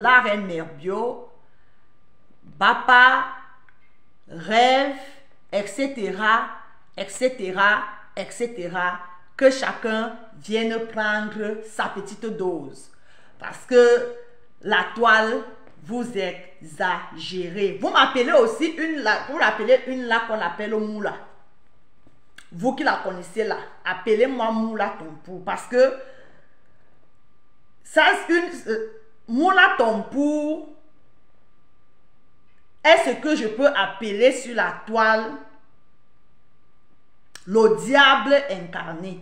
la reine Merbio, Bapa, rêve, etc., etc., etc., que chacun vienne prendre sa petite dose. Parce que la toile, vous exagérez. Vous m'appelez aussi vous l'appelez une là qu'on appelle Moula. Vous qui la connaissez là, appelez-moi Moula Tompou. Parce que ça, Moula Tompou est ce que je peux appeler sur la toile le diable incarné.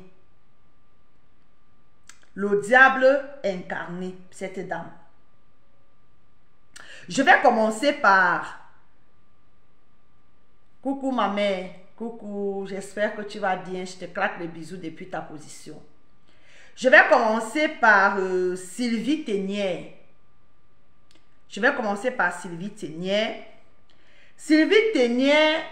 Le diable incarné, cette dame. Je vais commencer par... Coucou ma mère, coucou, j'espère que tu vas bien. Je te claque les bisous depuis ta position. Je vais commencer par Sylvie Ténière. Je vais commencer par Sylvie Ténière. Sylvie Ténière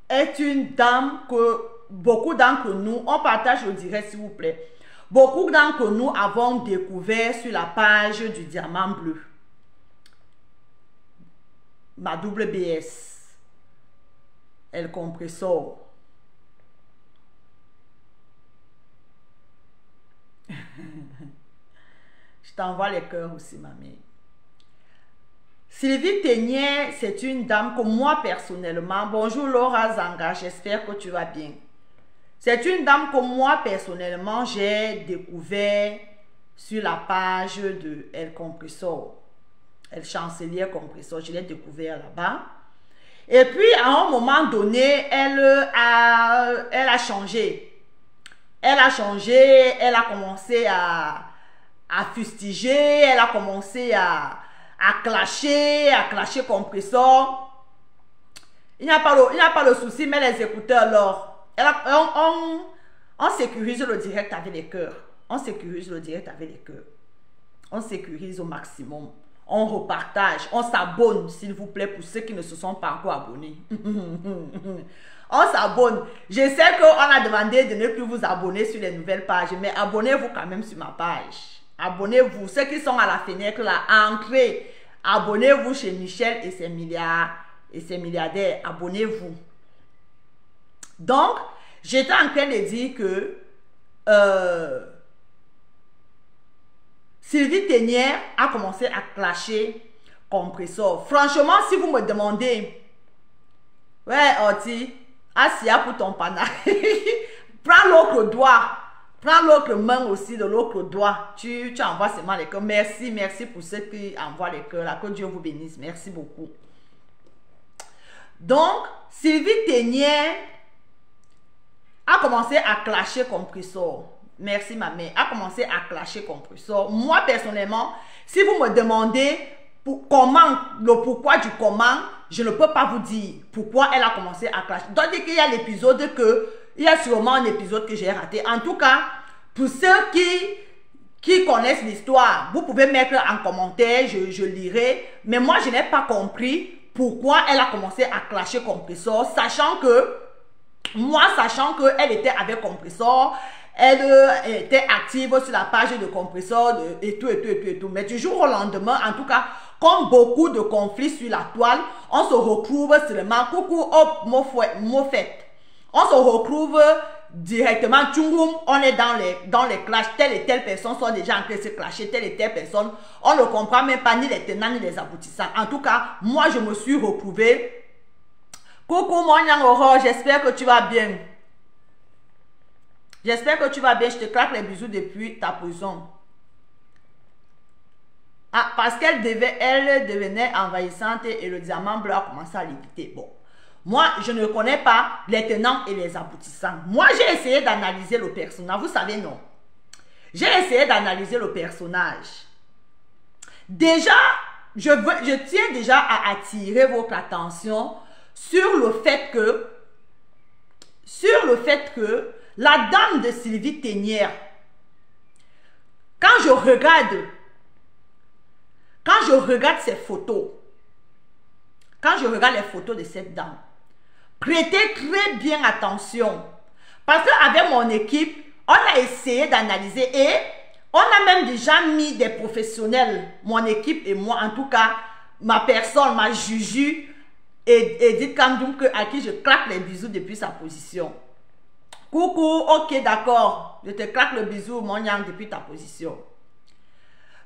est une dame que beaucoup d'entre nous, on partage le direct s'il vous plaît, beaucoup d'entre nous avons découvert sur la page du Diamant Bleu. Ma double BS. Elle compressor. Je t'envoie les cœurs aussi, ma mère. Sylvie Ténière, c'est une dame que moi personnellement, bonjour Laura Zanga, j'espère que tu vas bien. C'est une dame que moi personnellement, j'ai découvert sur la page de Elle Compressor. Elle chancelière Compressor, je l'ai découvert là-bas. Et puis, à un moment donné, elle a changé. Elle a changé, elle a commencé à fustiger, elle a commencé à clasher Compressor. Il n'y a pas le souci, mais les écouteurs, alors, on sécurise le direct avec les cœurs. On sécurise le direct avec les cœurs. On sécurise au maximum. On repartage, on s'abonne, s'il vous plaît, pour ceux qui ne se sont pas encore abonnés. On s'abonne. Je sais qu'on a demandé de ne plus vous abonner sur les nouvelles pages, mais abonnez-vous quand même sur ma page. Abonnez-vous. Ceux qui sont à la fenêtre là, entrez. Abonnez-vous chez Michel et ses milliardaires. Abonnez-vous. Donc, j'étais en train de dire que Sylvie Ténière a commencé à clasher Compressor. Franchement, si vous me demandez, ouais, Oti, Asia pour ton pana, prends l'autre doigt, prends l'autre main aussi de l'autre doigt, tu envoies seulement les cœurs. Merci, merci pour ceux qui envoient les cœurs, là, que Dieu vous bénisse, merci beaucoup. Donc, Sylvie Ténière a commencé à clasher Compressor. Merci ma mère. A commencé à clasher Compressor. Moi personnellement, si vous me demandez le pourquoi du comment, je ne peux pas vous dire pourquoi elle a commencé à clasher. Donc qu'il y a l'épisode il y a sûrement un épisode que j'ai raté. En tout cas, pour ceux qui connaissent l'histoire, vous pouvez mettre en commentaire, je lirai. Mais moi, je n'ai pas compris pourquoi elle a commencé à clasher Compressor, sachant qu'elle était avec Compressor. Elle était active sur la page de Compressor et tout. Mais du jour au lendemain, en tout cas, comme beaucoup de conflits sur la toile, on se retrouve seulement, coucou, hop, mot fait. On se retrouve directement, tchoum, on est dans les clashs, telle et telle personne sont déjà en train de se clasher, telle et telle personne. On ne comprend même pas ni les tenants ni les aboutissants. En tout cas, moi, je me suis retrouvée. Coucou, mon Yang Aurore, j'espère que tu vas bien. J'espère que tu vas bien. Je te claque les bisous depuis ta prison. Ah, parce qu'elle devenait envahissante et le diamant bleu a commencé à l'éviter. Bon, moi, je ne connais pas les tenants et les aboutissants. Moi, j'ai essayé d'analyser le personnage. Vous savez, non. J'ai essayé d'analyser le personnage. Déjà, je tiens déjà à attirer votre attention sur le fait que la dame de Sylvie Ténière, quand je regarde ses photos, quand je regarde les photos de cette dame, prêtez très bien attention. Parce qu'avec mon équipe, on a essayé d'analyser et On a même déjà mis des professionnels, mon équipe et moi, en tout cas, ma personne, ma Juju, et Edith Kandoum, à qui je claque les bisous depuis sa position. Coucou, ok, d'accord. Je te claque le bisou, mon yang, depuis ta position.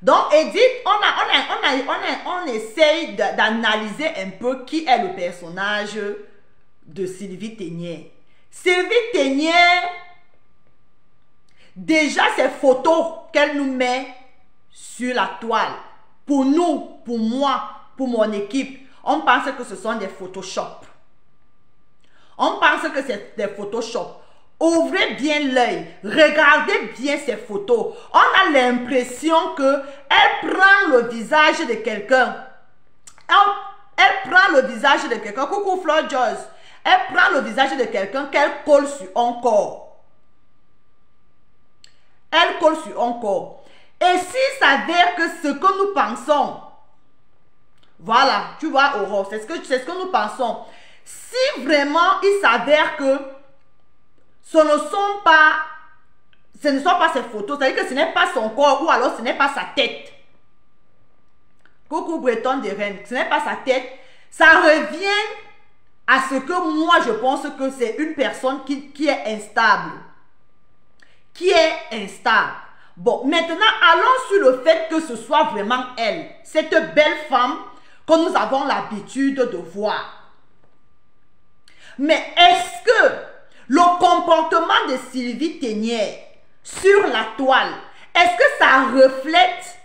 Donc, Edith, on essaye d'analyser un peu qui est le personnage de Sylvie Ténière. Sylvie Ténière, déjà ces photos qu'elle nous met sur la toile, pour nous, pour moi, pour mon équipe, on pense que ce sont des Photoshop. On pense que c'est des Photoshop. Ouvrez bien l'œil, regardez bien ces photos. On a l'impression qu'elle prend le visage de quelqu'un. Elle prend le visage de quelqu'un. Coucou Flor Joyce. Elle prend le visage de quelqu'un qu'elle colle sur un corps. Elle colle sur un corps. Et s'il s'avère que ce que nous pensons, voilà, tu vois Aurore, c'est ce que nous pensons. Si vraiment il s'avère que ce ne sont pas ses photos, c'est-à-dire que ce n'est pas son corps ou alors ce n'est pas sa tête. Coucou Breton de Rennes, ce n'est pas sa tête. Ça revient à ce que moi je pense que c'est une personne qui est instable. Qui est instable. Bon, maintenant allons sur le fait que ce soit vraiment elle, cette belle femme que nous avons l'habitude de voir. Mais est-ce que le comportement de Sylvie Ténière sur la toile, est-ce que ça reflète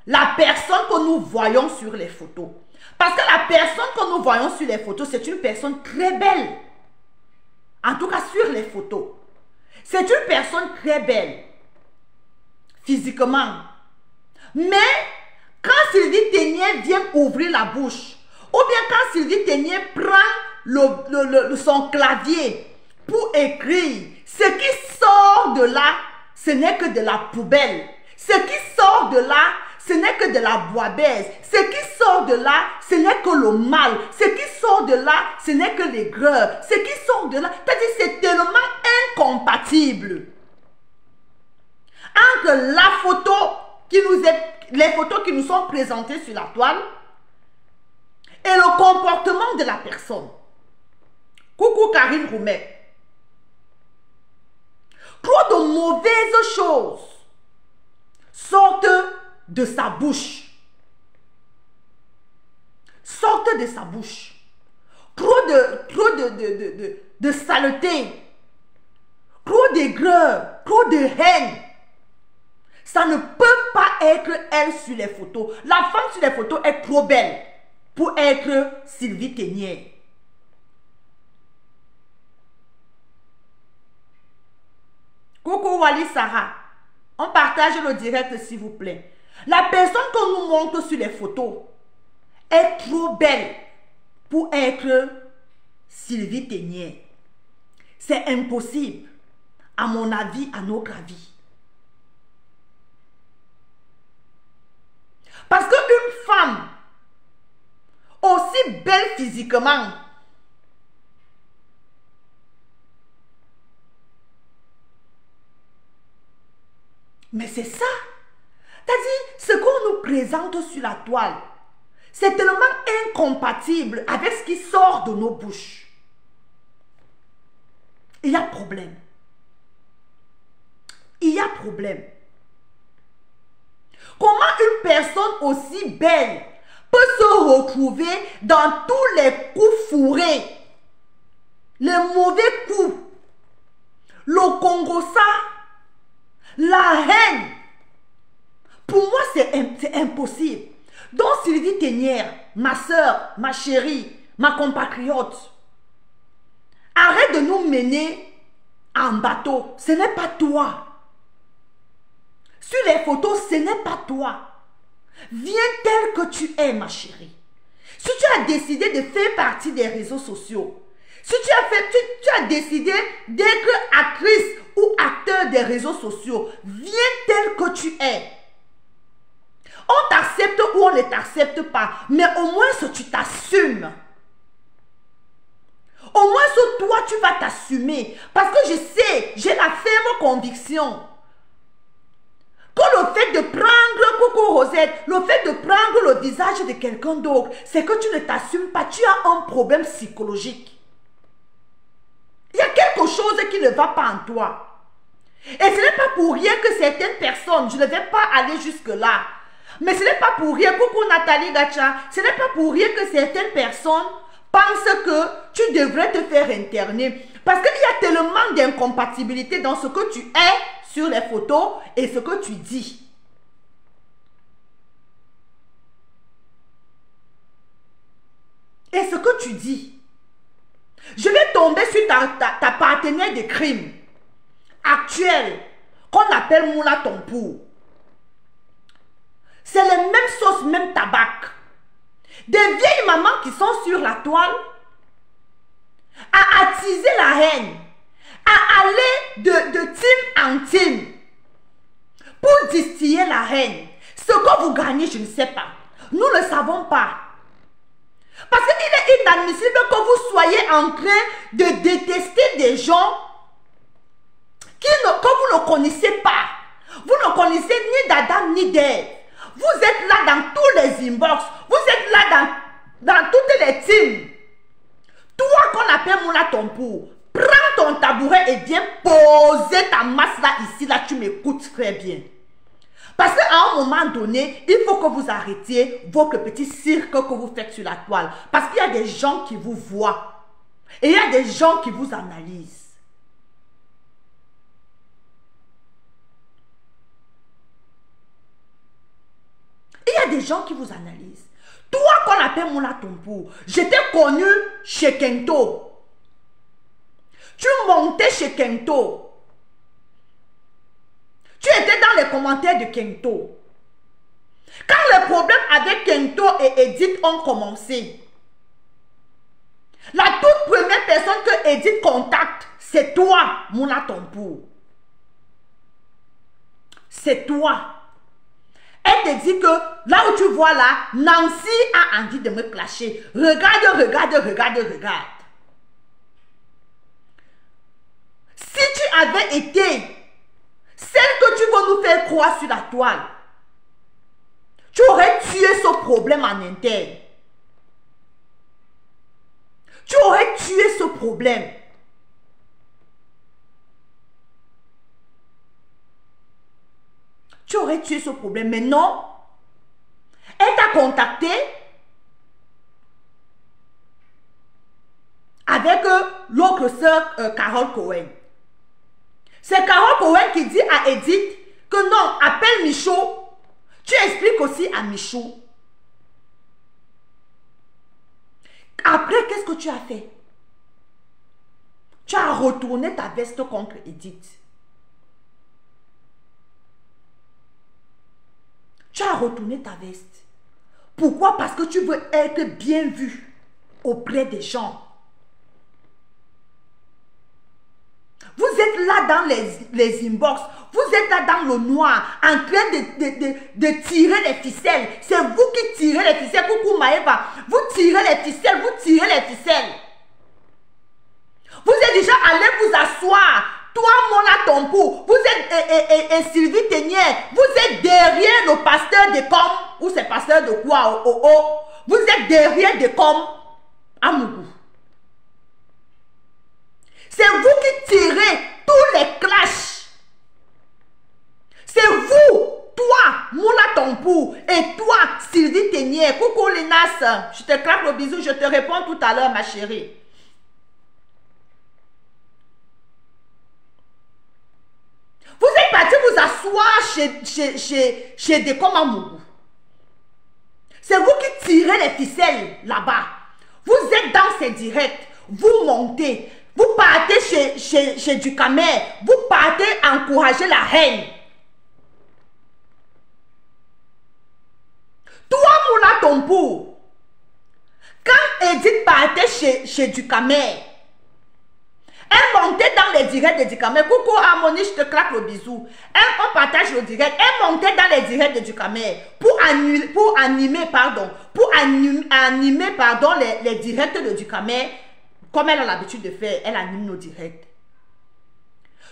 la personne que nous voyons sur les photos? Parce que la personne que nous voyons sur les photos, c'est une personne très belle. En tout cas, sur les photos. C'est une personne très belle. Physiquement. Mais, quand Sylvie Ténière vient ouvrir la bouche, ou bien quand Sylvie Ténière prend son clavier pour écrire, ce qui sort de là, ce n'est que de la poubelle. Ce qui sort de là, ce n'est que de la boibaise. Ce qui sort de là, ce n'est que le mal. Ce qui sort de là, ce n'est que l'aigreur. Ce qui sort de là, c'est-à-dire c'est tellement incompatible entre la photo les photos qui nous sont présentées sur la toile et le comportement de la personne. Coucou Karine Roumet. Trop de mauvaises choses sortent de sa bouche. Sortent de sa bouche. Trop de saleté. Trop d'aigreur. Trop de haine. Ça ne peut pas être elle sur les photos. La femme sur les photos est trop belle pour être Sylvie Ténière. Coucou Wally Sarah. On partage le direct s'il vous plaît. La personne qu'on nous montre sur les photos est trop belle pour être Sylvie Ténière. C'est impossible. À mon avis, à notre avis. Parce qu'une femme aussi belle physiquement, mais c'est ça. C'est-à-dire, ce qu'on nous présente sur la toile, c'est tellement incompatible avec ce qui sort de nos bouches. Il y a problème. Il y a problème. Comment une personne aussi belle peut se retrouver dans tous les coups fourrés, les mauvais coups, le Congossa, la haine? Pour moi, c'est impossible. Donc, Sylvie Ténière, ma soeur, ma chérie, ma compatriote, arrête de nous mener en bateau. Ce n'est pas toi. Sur les photos, ce n'est pas toi. Viens tel que tu es, ma chérie. Si tu as décidé de faire partie des réseaux sociaux, si tu as décidé d'être actrice ou acteur des réseaux sociaux, viens tel que tu es. On t'accepte ou on ne t'accepte pas, mais au moins si tu t'assumes. Au moins si toi tu vas t'assumer. Parce que je sais, j'ai la ferme conviction que que le fait de prendre, coucou Rosette, le fait de prendre le visage de quelqu'un d'autre, c'est que tu ne t'assumes pas, tu as un problème psychologique. Il y a quelque chose qui ne va pas en toi. Et ce n'est pas pour rien que certaines personnes, je ne vais pas aller jusque-là, mais ce n'est pas pour rien, coucou Nathalie Gacha, ce n'est pas pour rien que certaines personnes pensent que tu devrais te faire interner. Parce qu'il y a tellement d'incompatibilité dans ce que tu es sur les photos et ce que tu dis. Et ce que tu dis. Je vais tomber sur ta partenaire de crime actuelle qu'on appelle Moula Tompou. C'est les mêmes sauces, même tabac. Des vieilles mamans qui sont sur la toile à attiser la haine, à aller de team en team pour distiller la haine. Ce que vous gagnez, je ne sais pas. Nous ne savons pas. Parce qu'il est inadmissible que vous soyez en train de détester des gens que vous ne connaissez pas. Vous ne connaissez ni d'Adam ni d'Ève. Vous êtes là dans tous les inbox. Vous êtes là dans toutes les teams. Toi qu'on appelle Moula Tompou, prends ton tabouret et viens poser ta masse là, ici, là, tu m'écoutes très bien. Parce qu'à un moment donné, il faut que vous arrêtiez votre petit cirque que vous faites sur la toile. Parce qu'il y a des gens qui vous voient. Et il y a des gens qui vous analysent. Il y a des gens qui vous analysent. Toi qu'on appelle Moula Tompou, je t'ai connu chez Kento. Tu montais chez Kento. Tu étais dans les commentaires de Kento. Quand les problèmes avec Kento et Edith ont commencé, la toute première personne que Edith contacte, c'est toi, Moula Tompou. C'est toi. Elle te dit que là où tu vois là, Nancy a envie de me clasher. Regarde, regarde, regarde, regarde. Si tu avais été celle que tu veux nous faire croire sur la toile, tu aurais tué ce problème en interne. Tu aurais tué ce problème. Tu aurais tué ce problème. Mais non. Elle t'a contacté avec l'autre sœur Carole Cohen. C'est Carole Cohen qui dit à Edith que non, appelle Michaud. Tu expliques aussi à Michaud. Après, qu'est-ce que tu as fait? Tu as retourné ta veste contre Edith. Tu as retourné ta veste. Pourquoi? Parce que tu veux être bien vu auprès des gens. Vous êtes là dans les inbox. Vous êtes là dans le noir, en train de tirer les ficelles. C'est vous qui tirez les ficelles. Coucou Maëva. Vous tirez les ficelles, vous tirez les ficelles. Vous êtes déjà allé vous asseoir. Toi, Moula Tompou, vous êtes et Sylvie Ténière, vous êtes derrière le pasteur de Com, ou c'est pasteur de quoi, vous êtes derrière de Com, à Mougou. C'est vous qui tirez tous les clashs. C'est vous, toi, Moula Tompou, et toi, Sylvie Ténière. Coucou Linas, je te claque le bisou, je te réponds tout à l'heure, ma chérie. Vous êtes parti vous asseoir chez des comme à Mougou. C'est vous qui tirez les ficelles là-bas. Vous êtes dans ces directs. Vous montez. Vous partez chez Ducamer. Vous partez encourager la haine. Toi, Moula Tompou, quand Edith partait chez Ducamer, elle montait dans les directs de Ducamer. Coucou Harmonie, je te claque le bisou. On partage le direct. Elle montait dans les directs de Ducamer pour animer les directs de Ducamer. Comme elle a l'habitude de faire, elle anime nos directs.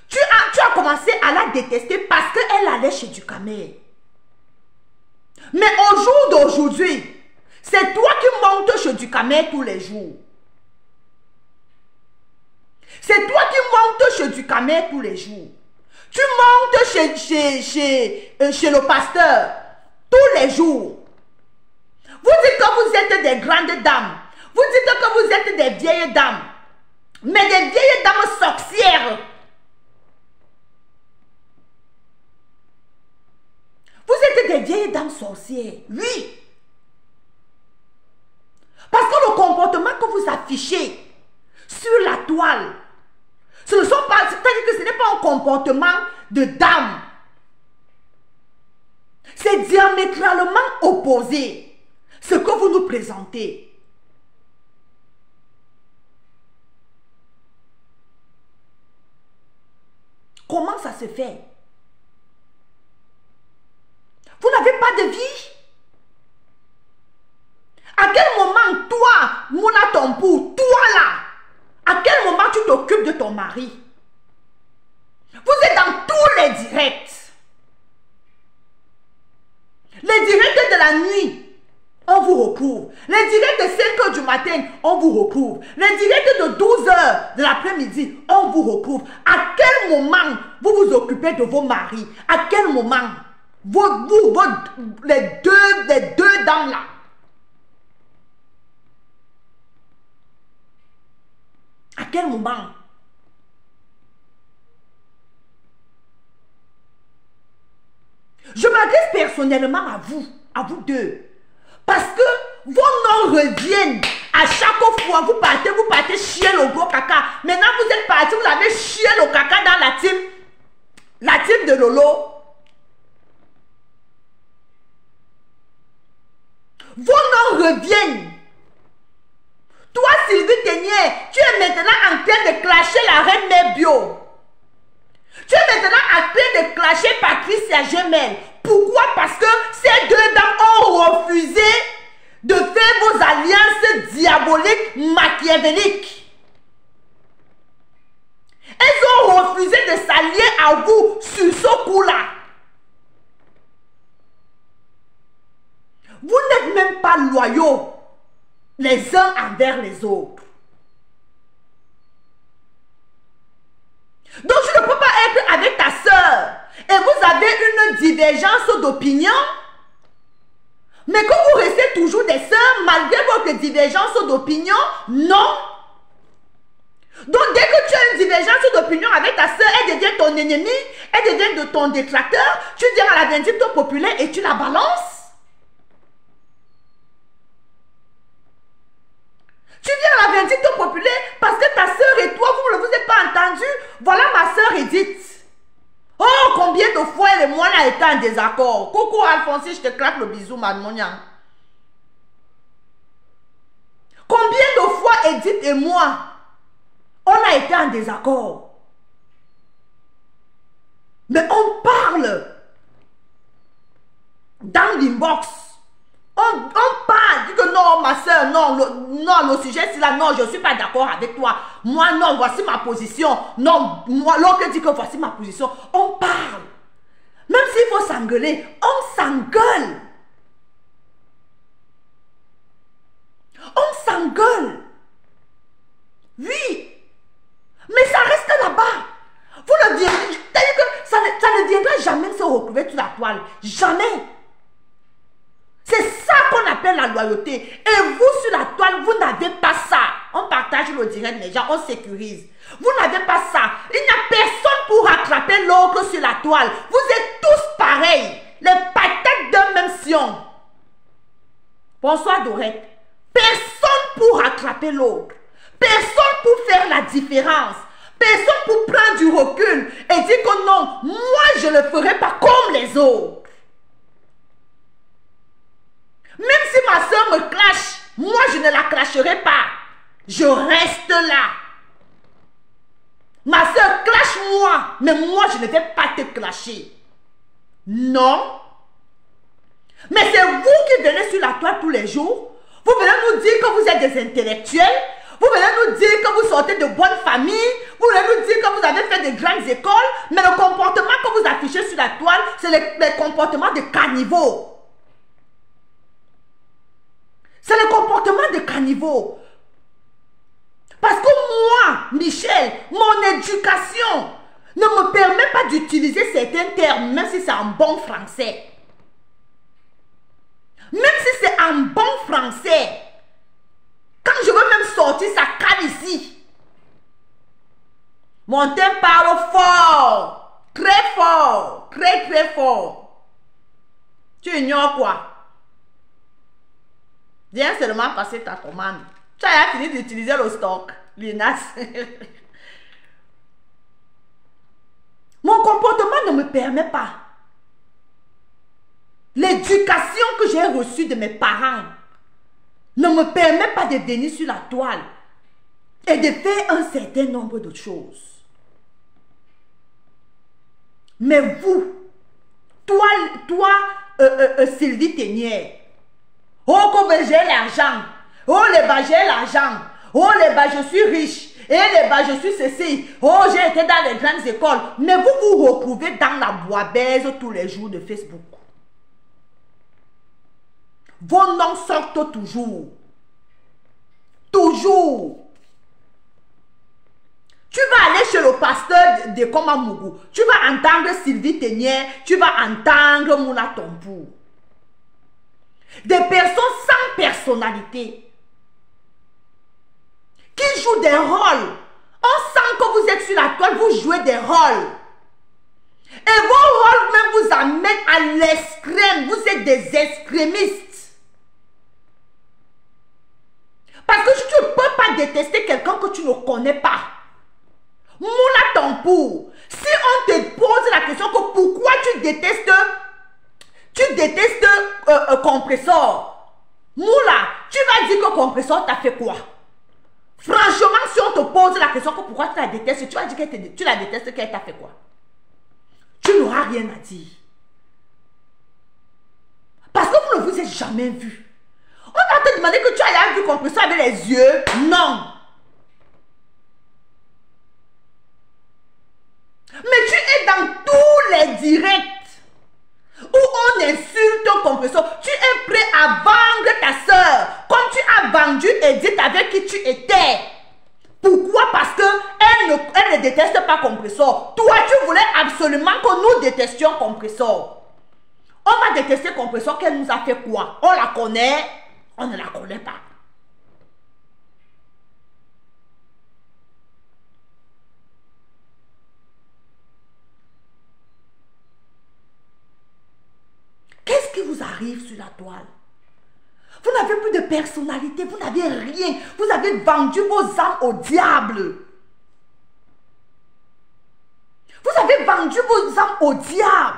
Tu as commencé à la détester parce qu'elle allait chez Ducamel. Mais au jour d'aujourd'hui, c'est toi qui montes chez Ducamel tous les jours. C'est toi qui montes chez Ducamel tous les jours. Tu montes chez le pasteur tous les jours. Vous dites que vous êtes des grandes dames. Vous dites que vous êtes des vieilles dames. Mais des vieilles dames sorcières. Vous êtes des vieilles dames sorcières. Oui. Parce que le comportement que vous affichez sur la toile, c'est-à-dire que ce n'est pas un comportement de dame. C'est diamétralement opposé ce que vous nous présentez. Comment ça se fait? Vous n'avez pas de vie? À quel moment, toi, Mouna Tompou, toi là, à quel moment tu t'occupes de ton mari? Vous êtes dans tous les directs. Les directs de la nuit, on vous retrouve. Les directs de 5 heures du matin, on vous retrouve. Les directs de 12 heures de l'après-midi, on vous retrouve. À quel moment vous vous occupez de vos maris? À quel moment les deux dames là? À quel moment? Je m'adresse personnellement à vous deux. Parce que vos noms reviennent à chaque fois. Vous partez chier le gros caca. Maintenant, vous êtes parti, vous avez chié le caca dans la team de Lolo. Vos noms reviennent. Toi, Sylvie Ténier, tu es maintenant en train de clasher la reine Mère Bio. Tu es maintenant en train de clasher Patricia Gemel. Pourquoi? Parce que ces deux dames ont refusé de faire vos alliances diaboliques machiavéliques. Elles ont refusé de s'allier à vous sur ce coup-là. Vous n'êtes même pas loyaux les uns envers les autres. Donc tu ne peux pas être avec ta soeur et vous avez une divergence d'opinion, mais que vous restez toujours des sœurs malgré votre divergence d'opinion. Non. Donc dès que tu as une divergence d'opinion avec ta soeur, elle devient ton ennemi, elle devient ton détracteur, tu viens à la vindicte populaire et tu la balances. Tu viens à la vindicte populaire parce que ta soeur et toi, vous ne vous êtes pas entendus. Voilà ma soeur Edith. Oh, combien de fois elle et moi on a été en désaccord. Coucou Alphonse, je te claque le bisou, mademoiselle. Combien de fois Edith et moi, on a été en désaccord. Mais on parle dans l'inbox. On parle, dit que non, ma soeur, non, le sujet c'est là, non, je ne suis pas d'accord avec toi. Moi, non, voici ma position. Non, moi, l'autre dit que voici ma position. On parle. Même s'il faut s'engueuler, on s'engueule. On s'engueule. Oui. Mais ça reste là-bas. Vous ne viendrez, c'est-à-dire que ça ne viendra jamais se retrouver sur la toile. Jamais. C'est ça qu'on appelle la loyauté. Et vous, sur la toile, vous n'avez pas ça. On partage le direct, les gens, on sécurise. Vous n'avez pas ça. Il n'y a personne pour rattraper l'autre sur la toile. Vous êtes tous pareils. Les patates d'un même sion. Bonsoir, Dorette. Personne pour rattraper l'autre. Personne pour faire la différence. Personne pour prendre du recul et dire que non, moi, je ne le ferai pas comme les autres. Même si ma soeur me clash, moi je ne la clasherai pas. Je reste là. Ma soeur clash moi, mais moi je ne vais pas te clasher. Non. Mais c'est vous qui venez sur la toile tous les jours. Vous venez nous dire que vous êtes des intellectuels. Vous venez nous dire que vous sortez de bonnes familles. Vous venez nous dire que vous avez fait de grandes écoles. Mais le comportement que vous affichez sur la toile, c'est le comportement de caniveau. C'est le comportement de caniveau. Parce que moi, Michel, mon éducation ne me permet pas d'utiliser certains termes, même si c'est en bon français. Même si c'est en bon français. Quand je veux même sortir, ça cale ici. Mon thème parle fort. Très fort. Très, très fort. Tu ignores quoi? Viens seulement passer ta commande. Tu as fini d'utiliser le stock, Linas. Mon comportement ne me permet pas. L'éducation que j'ai reçue de mes parents ne me permet pas de venir sur la toile et de faire un certain nombre de choses. Mais vous, toi, Sylvie Ténière, oh, comme j'ai l'argent, oh, les bas, j'ai l'argent, oh, les bas, je suis riche, et les bas, je suis ceci, oh, j'ai été dans les grandes écoles. Mais vous vous retrouvez dans la boibaise tous les jours de Facebook. Vos noms sortent toujours. Toujours. Tu vas aller chez le pasteur de Komamougou. Tu vas entendre Sylvie Ténière. Tu vas entendre Mouna Tompou. Des personnes sans personnalité. Qui jouent des rôles. On sent que vous êtes sur la toile, vous jouez des rôles. Et vos rôles même vous amènent à l'extrême. Vous êtes des extrémistes. Parce que tu ne peux pas détester quelqu'un que tu ne connais pas. Moula Tompou, si on te pose la question que pourquoi tu détestes Compressor, Moula, tu vas dire que Compressor t'a fait quoi? Franchement, si on te pose la question que pourquoi tu la détestes, tu vas dire que tu la détestes, qu'elle t'a fait quoi? Tu n'auras rien à dire. Parce que vous ne vous êtes jamais vu. On va te demander que tu as vu Compressor avec les yeux. Non. Mais tu es dans tous les directs où on insulte Compressor. Tu es prêt à vendre ta soeur comme tu as vendu Edith avec qui tu étais. Pourquoi? Parce qu'elle ne déteste pas Compressor. Toi, tu voulais absolument que nous détestions Compressor. On va détester Compressor. Qu'elle nous a fait quoi? On la connaît. On ne la connaît pas. Qu'est-ce qui vous arrive sur la toile? Vous n'avez plus de personnalité, vous n'avez rien. Vous avez vendu vos âmes au diable. Vous avez vendu vos âmes au diable.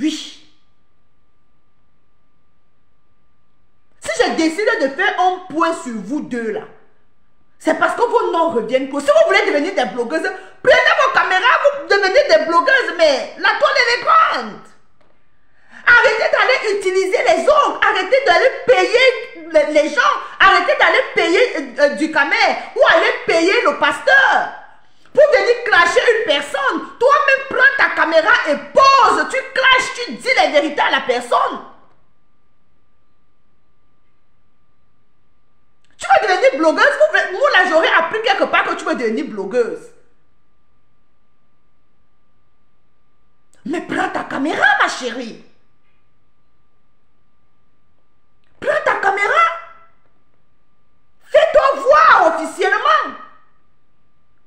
Oui. Si je décide de faire un point sur vous deux là, c'est parce que vos noms reviennent. Si vous voulez devenir des blogueuses, prenez vos caméras, vous devenez des blogueuses, mais la toile elle est grande. Arrêtez d'aller utiliser les autres, arrêtez d'aller payer les gens, arrêtez d'aller payer du camère ou aller payer le pasteur pour venir clasher une personne. Toi-même prends ta caméra et pose, tu clashes, tu dis la vérité à la personne. Tu vas devenir blogueuse. Moi, là, j'aurais appris quelque part que tu vas devenir blogueuse. Mais prends ta caméra, ma chérie. Prends ta caméra. Fais-toi voir officiellement.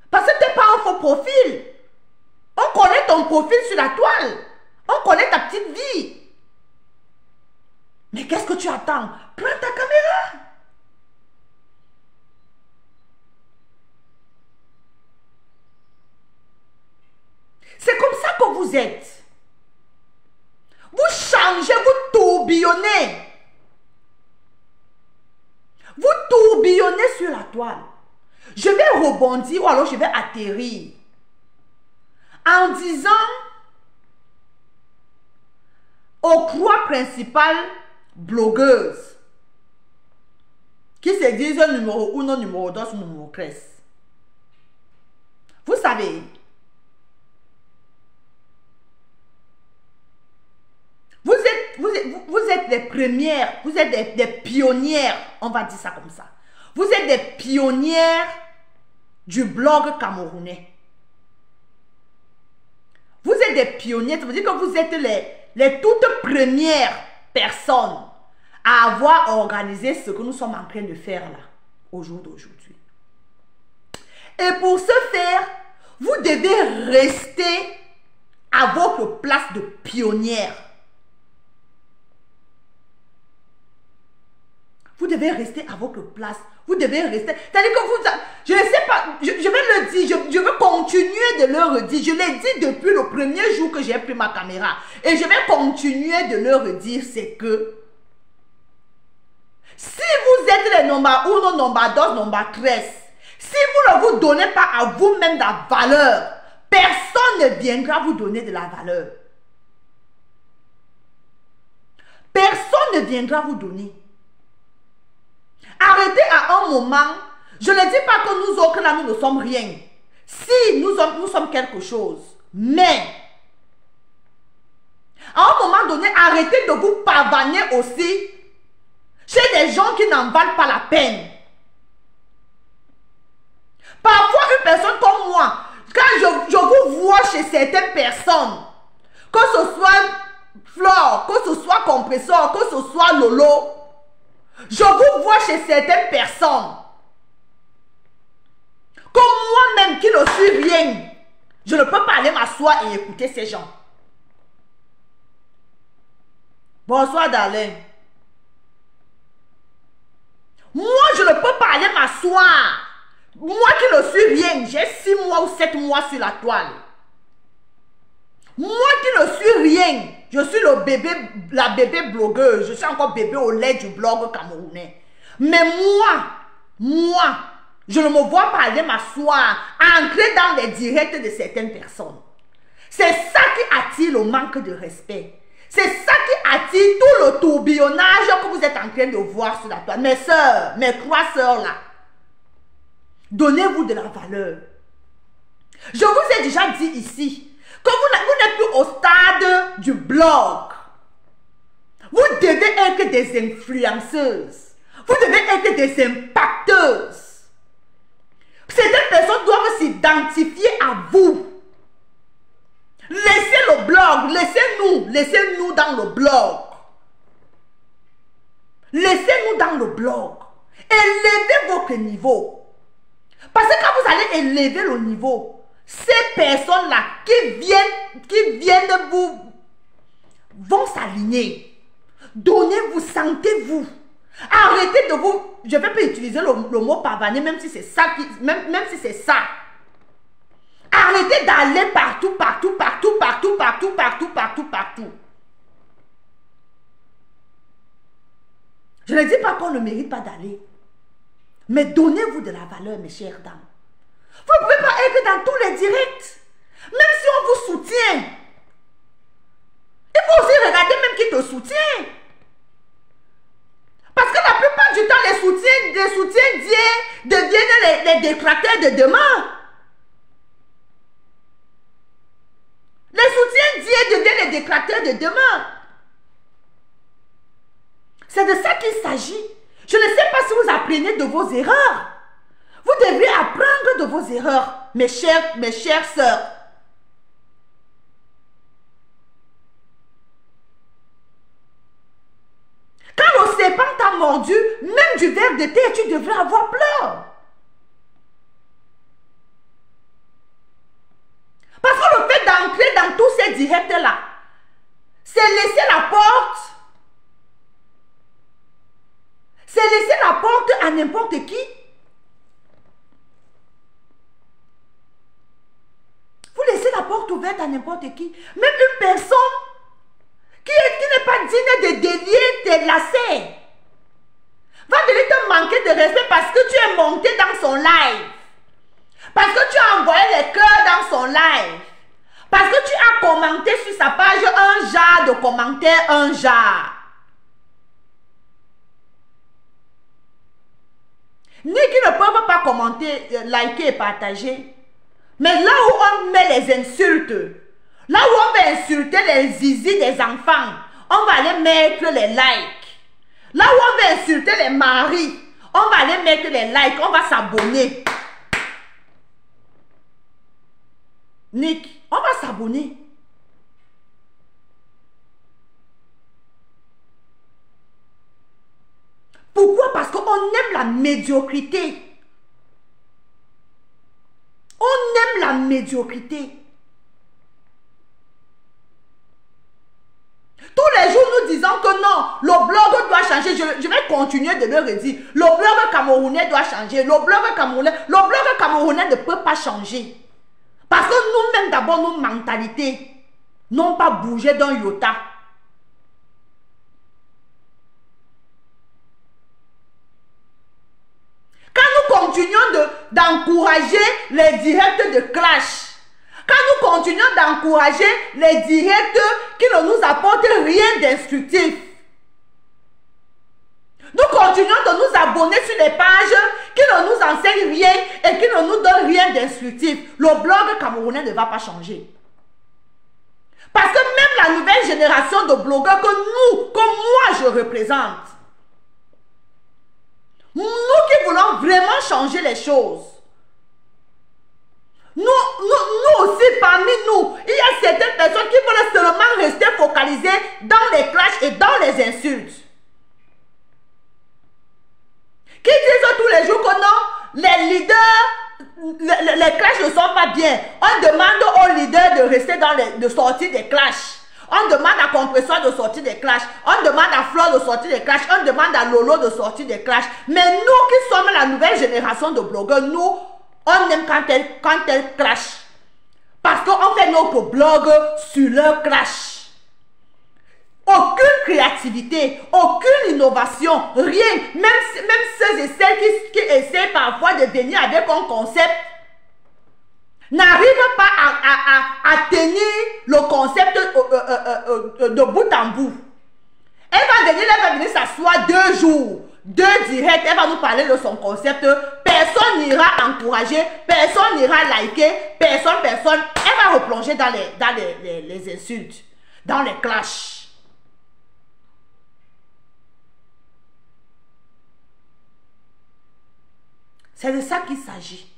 Parce que tu n'es pas un faux profil. On connaît ton profil sur la toile. On connaît ta petite vie. Mais qu'est-ce que tu attends? Prends ta caméra. C'est comme ça que vous êtes. Vous changez, vous tourbillonnez. Vous tourbillonnez sur la toile. Je vais rebondir ou alors je vais atterrir en disant aux trois principales blogueuses qui se disent numéro 1, numéro 2, numéro 13. Vous savez, vous êtes des premières, vous êtes des pionnières, on va dire ça comme ça. Vous êtes des pionnières du blog camerounais. Vous êtes des pionnières, ça veut dire que vous êtes les toutes premières personnes à avoir organisé ce que nous sommes en train de faire là, au jour d'aujourd'hui. Et pour ce faire, vous devez rester à votre place de pionnière. Vous devez rester à votre place. Vous devez rester. C'est-à-dire que vous... Je ne sais pas. Je vais le dire. Je veux continuer de le redire. Je l'ai dit depuis le premier jour que j'ai pris ma caméra. Et je vais continuer de le redire. C'est que si vous êtes les nombres 1, nombre 2, nombre 13, si vous ne vous donnez pas à vous-même de la valeur, personne ne viendra vous donner de la valeur. Personne ne viendra vous donner. Arrêtez à un moment. Je ne dis pas que nous autres là, nous ne sommes rien. Si, nous sommes quelque chose. Mais, à un moment donné, arrêtez de vous pavaner aussi chez des gens qui n'en valent pas la peine. Parfois, une personne comme moi, quand je vous vois chez certaines personnes, que ce soit Flore, que ce soit Compresseur, que ce soit Lolo, je vous vois chez certaines personnes, comme moi-même qui ne suis rien, je ne peux pas aller m'asseoir et écouter ces gens. Bonsoir, Darlene. Moi, je ne peux pas aller m'asseoir. Moi qui ne suis rien, j'ai 6 mois ou 7 mois sur la toile. Moi qui ne suis rien, je suis la bébé blogueuse. Je suis encore bébé au lait du blog camerounais. Mais moi, je ne me vois pas aller m'asseoir, entrer dans les directs de certaines personnes. C'est ça qui attire le manque de respect. C'est ça qui attire tout le tourbillonnage que vous êtes en train de voir sur la toile. Mes soeurs, mes 3 soeurs là, donnez-vous de la valeur. Je vous ai déjà dit ici que vous n'êtes plus au stade du blog. Vous devez être des influenceuses. Vous devez être des impacteuses. Certaines personnes doivent s'identifier à vous. Laissez le blog, laissez-nous dans le blog. Laissez-nous dans le blog. Élevez votre niveau. Parce que quand vous allez élever le niveau, ces personnes-là qui viennent vont s'aligner. Donnez-vous, sentez-vous. Arrêtez de vous... Je ne vais pas utiliser le mot pavaner, même si c'est ça. Même si c'est ça. Arrêtez d'aller partout. Je ne dis pas qu'on ne mérite pas d'aller. Mais donnez-vous de la valeur, mes chères dames. Vous ne pouvez pas être dans tous les directs. Même si on vous soutient. Il faut aussi regarder même qui te soutient. Parce que la plupart du temps, les soutiens d'hier deviennent les détracteurs de demain. Les soutiens d'hier deviennent les détracteurs de demain. C'est de ça qu'il s'agit. Je ne sais pas si vous apprenez de vos erreurs. Vous devez apprendre de vos erreurs, mes chères sœurs. Quand le serpent t'a mordu, même du ver de terre, tu devrais avoir peur. Parce que le fait d'entrer dans tous ces directs-là, c'est laisser la porte. C'est laisser la porte à n'importe qui. Vous laissez la porte ouverte à n'importe qui. Même une personne qui n'est pas digne de délier tes lacets va venir te manquer de respect parce que tu es monté dans son live. Parce que tu as envoyé les cœurs dans son live. Parce que tu as commenté sur sa page un genre de commentaires, un genre. pas commenter, liker et partager. Mais là où on met les insultes, là où on va insulter les zizi des enfants, on va aller mettre les likes. Là où on va insulter les maris, on va aller mettre les likes, on va s'abonner. Nick, on va s'abonner. Pourquoi? Parce qu'on aime la médiocrité. On aime la médiocrité. Tous les jours, nous disons que non, le blog doit changer. Je vais continuer de le redire. Le blog camerounais doit changer. Le blog camerounais ne peut pas changer. Parce que nous-mêmes, d'abord, nos mentalités n'ont pas bougé d'un iota. Quand nous continuons d'encourager les directs de clash, quand nous continuons d'encourager les directs qui ne nous apportent rien d'instructif, nous continuons de nous abonner sur les pages qui ne nous enseignent rien et qui ne nous donnent rien d'instructif, le blog camerounais ne va pas changer. Parce que même la nouvelle génération de blogueurs que moi je représente, nous qui voulons vraiment changer les choses, nous aussi, parmi nous, il y a certaines personnes qui veulent seulement rester focalisées dans les clashs et dans les insultes. Qui disent tous les jours que non, les leaders, les clashs ne sont pas bien. On demande aux leaders de rester de sortir des clashs. On demande à Compresseur de sortir des clashs. On demande à Flore de sortir des clashs. On demande à Lolo de sortir des clashs. Mais nous qui sommes la nouvelle génération de blogueurs, nous, on aime quand elles clashent. Parce qu'on fait notre blog sur leur clash. Aucune créativité, aucune innovation, rien. Même ceux et celles qui essaient parfois de venir avec un concept n'arrivent pas à tenir le concept de bout en bout. Elle va venir s'asseoir 2 jours, 2 directs, elle va nous parler de son concept. Personne n'ira encourager, personne n'ira liker, personne. Elle va replonger dans les insultes, dans les clashs. C'est de ça qu'il s'agit.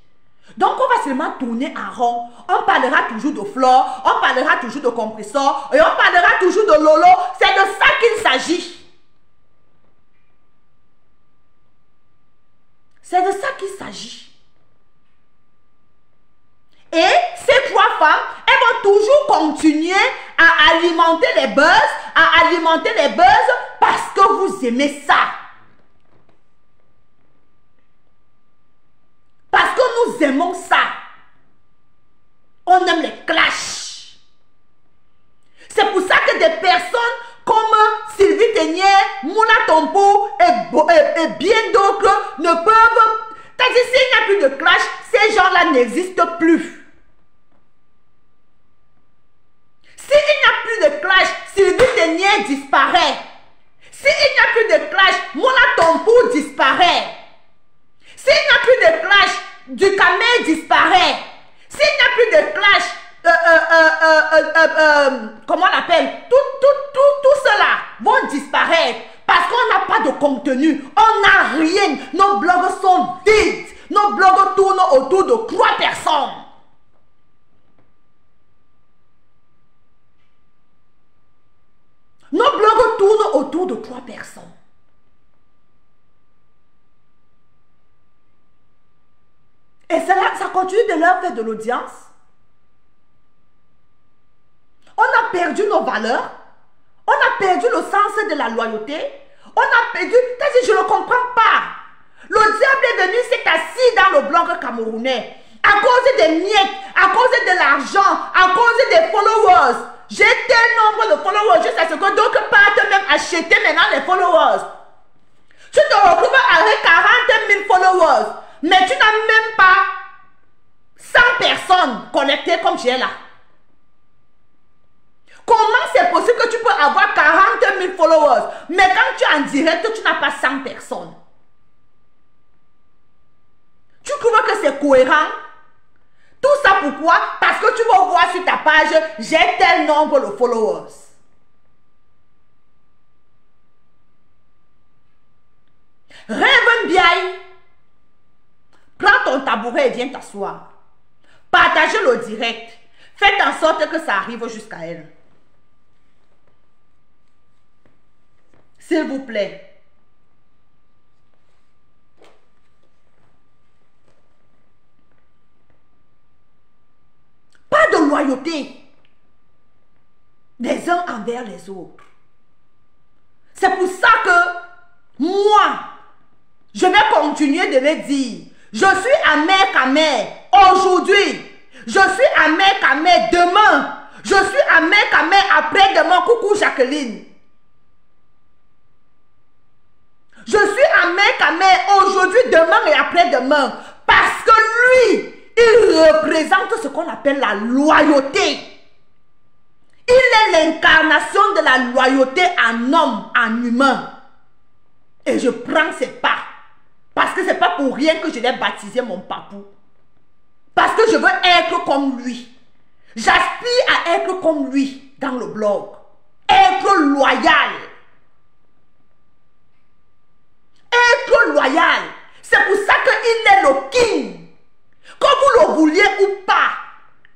Donc, on va seulement tourner en rond. On parlera toujours de Flore, on parlera toujours de Compresseur et on parlera toujours de Lolo. C'est de ça qu'il s'agit. C'est de ça qu'il s'agit. Et ces 3 femmes, elles vont toujours continuer à alimenter les buzz, parce que vous aimez ça. Parce que nous aimons ça. On aime les clashs. C'est pour ça que des personnes comme Sylvie Ténier, Mouna Tompo et bien d'autres ne peuvent... C'est-à-dire, s'il n'y a plus de clash, ces gens-là n'existent plus. S'il n'y a plus de clash, Sylvie Ténier disparaît. S'il n'y a plus de clash, Mouna Tompo disparaît. S'il n'y a plus de clash, du Camé disparaît. S'il n'y a plus de clash, comment on appelle, tout cela vont disparaître parce qu'on n'a pas de contenu, on n'a rien, nos blogs sont vides, nos blogs tournent autour de 3 personnes. Nos blogs tournent autour de 3 personnes. Et ça continue de leur faire de l'audience. On a perdu nos valeurs. On a perdu le sens de la loyauté. On a perdu... Je ne comprends pas. Le diable est venu, s'est assis dans le blog camerounais. À cause des miettes, à cause de l'argent, à cause des followers. J'ai tel nombre de followers jusqu'à ce que d'autres partent même acheter maintenant les followers. Tu te retrouves avec 40 000 followers. Mais tu n'as même pas 100 personnes connectées comme tu es là. Comment c'est possible que tu peux avoir 40 000 followers, mais quand tu es en direct, tu n'as pas 100 personnes? Tu trouves que c'est cohérent? Tout ça pourquoi? Parce que tu vas voir sur ta page, j'ai tel nombre de followers. Rêve bien. Prends ton tabouret et viens t'asseoir. Partagez le direct. Faites en sorte que ça arrive jusqu'à elle. S'il vous plaît. Pas de loyauté des uns envers les autres. C'est pour ça que moi, je vais continuer de le dire. Je suis amer Kamer aujourd'hui. Je suis amer Kamer demain. Je suis amer Kamer après-demain. Coucou Jacqueline. Je suis amer Kamer aujourd'hui, demain et après-demain. Parce que lui, il représente ce qu'on appelle la loyauté. Il est l'incarnation de la loyauté en homme, en humain. Et je prends ses pas. Parce que ce n'est pas pour rien que je l'ai baptisé mon papou. Parce que je veux être comme lui. J'aspire à être comme lui dans le blog. Être loyal. Être loyal. C'est pour ça qu'il est le king. Que vous le vouliez ou pas,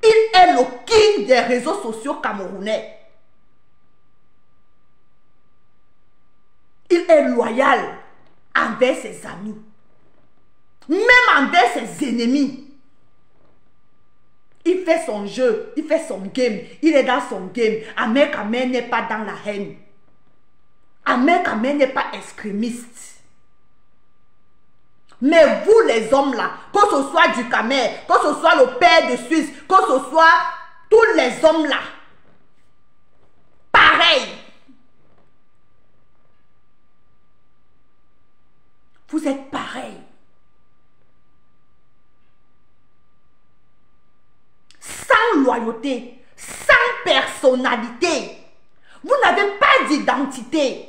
il est le king des réseaux sociaux camerounais. Il est loyal envers ses amis. Même envers ses ennemis. Il fait son jeu, il fait son game, il est dans son game. Amer Kamer n'est pas dans la haine. Amer Kamer n'est pas extrémiste. Mais vous les hommes là, que ce soit du Kamer, que ce soit le père de Suisse, que ce soit tous les hommes là, pareil. Vous êtes pareil. Sans loyauté, sans personnalité. Vous n'avez pas d'identité.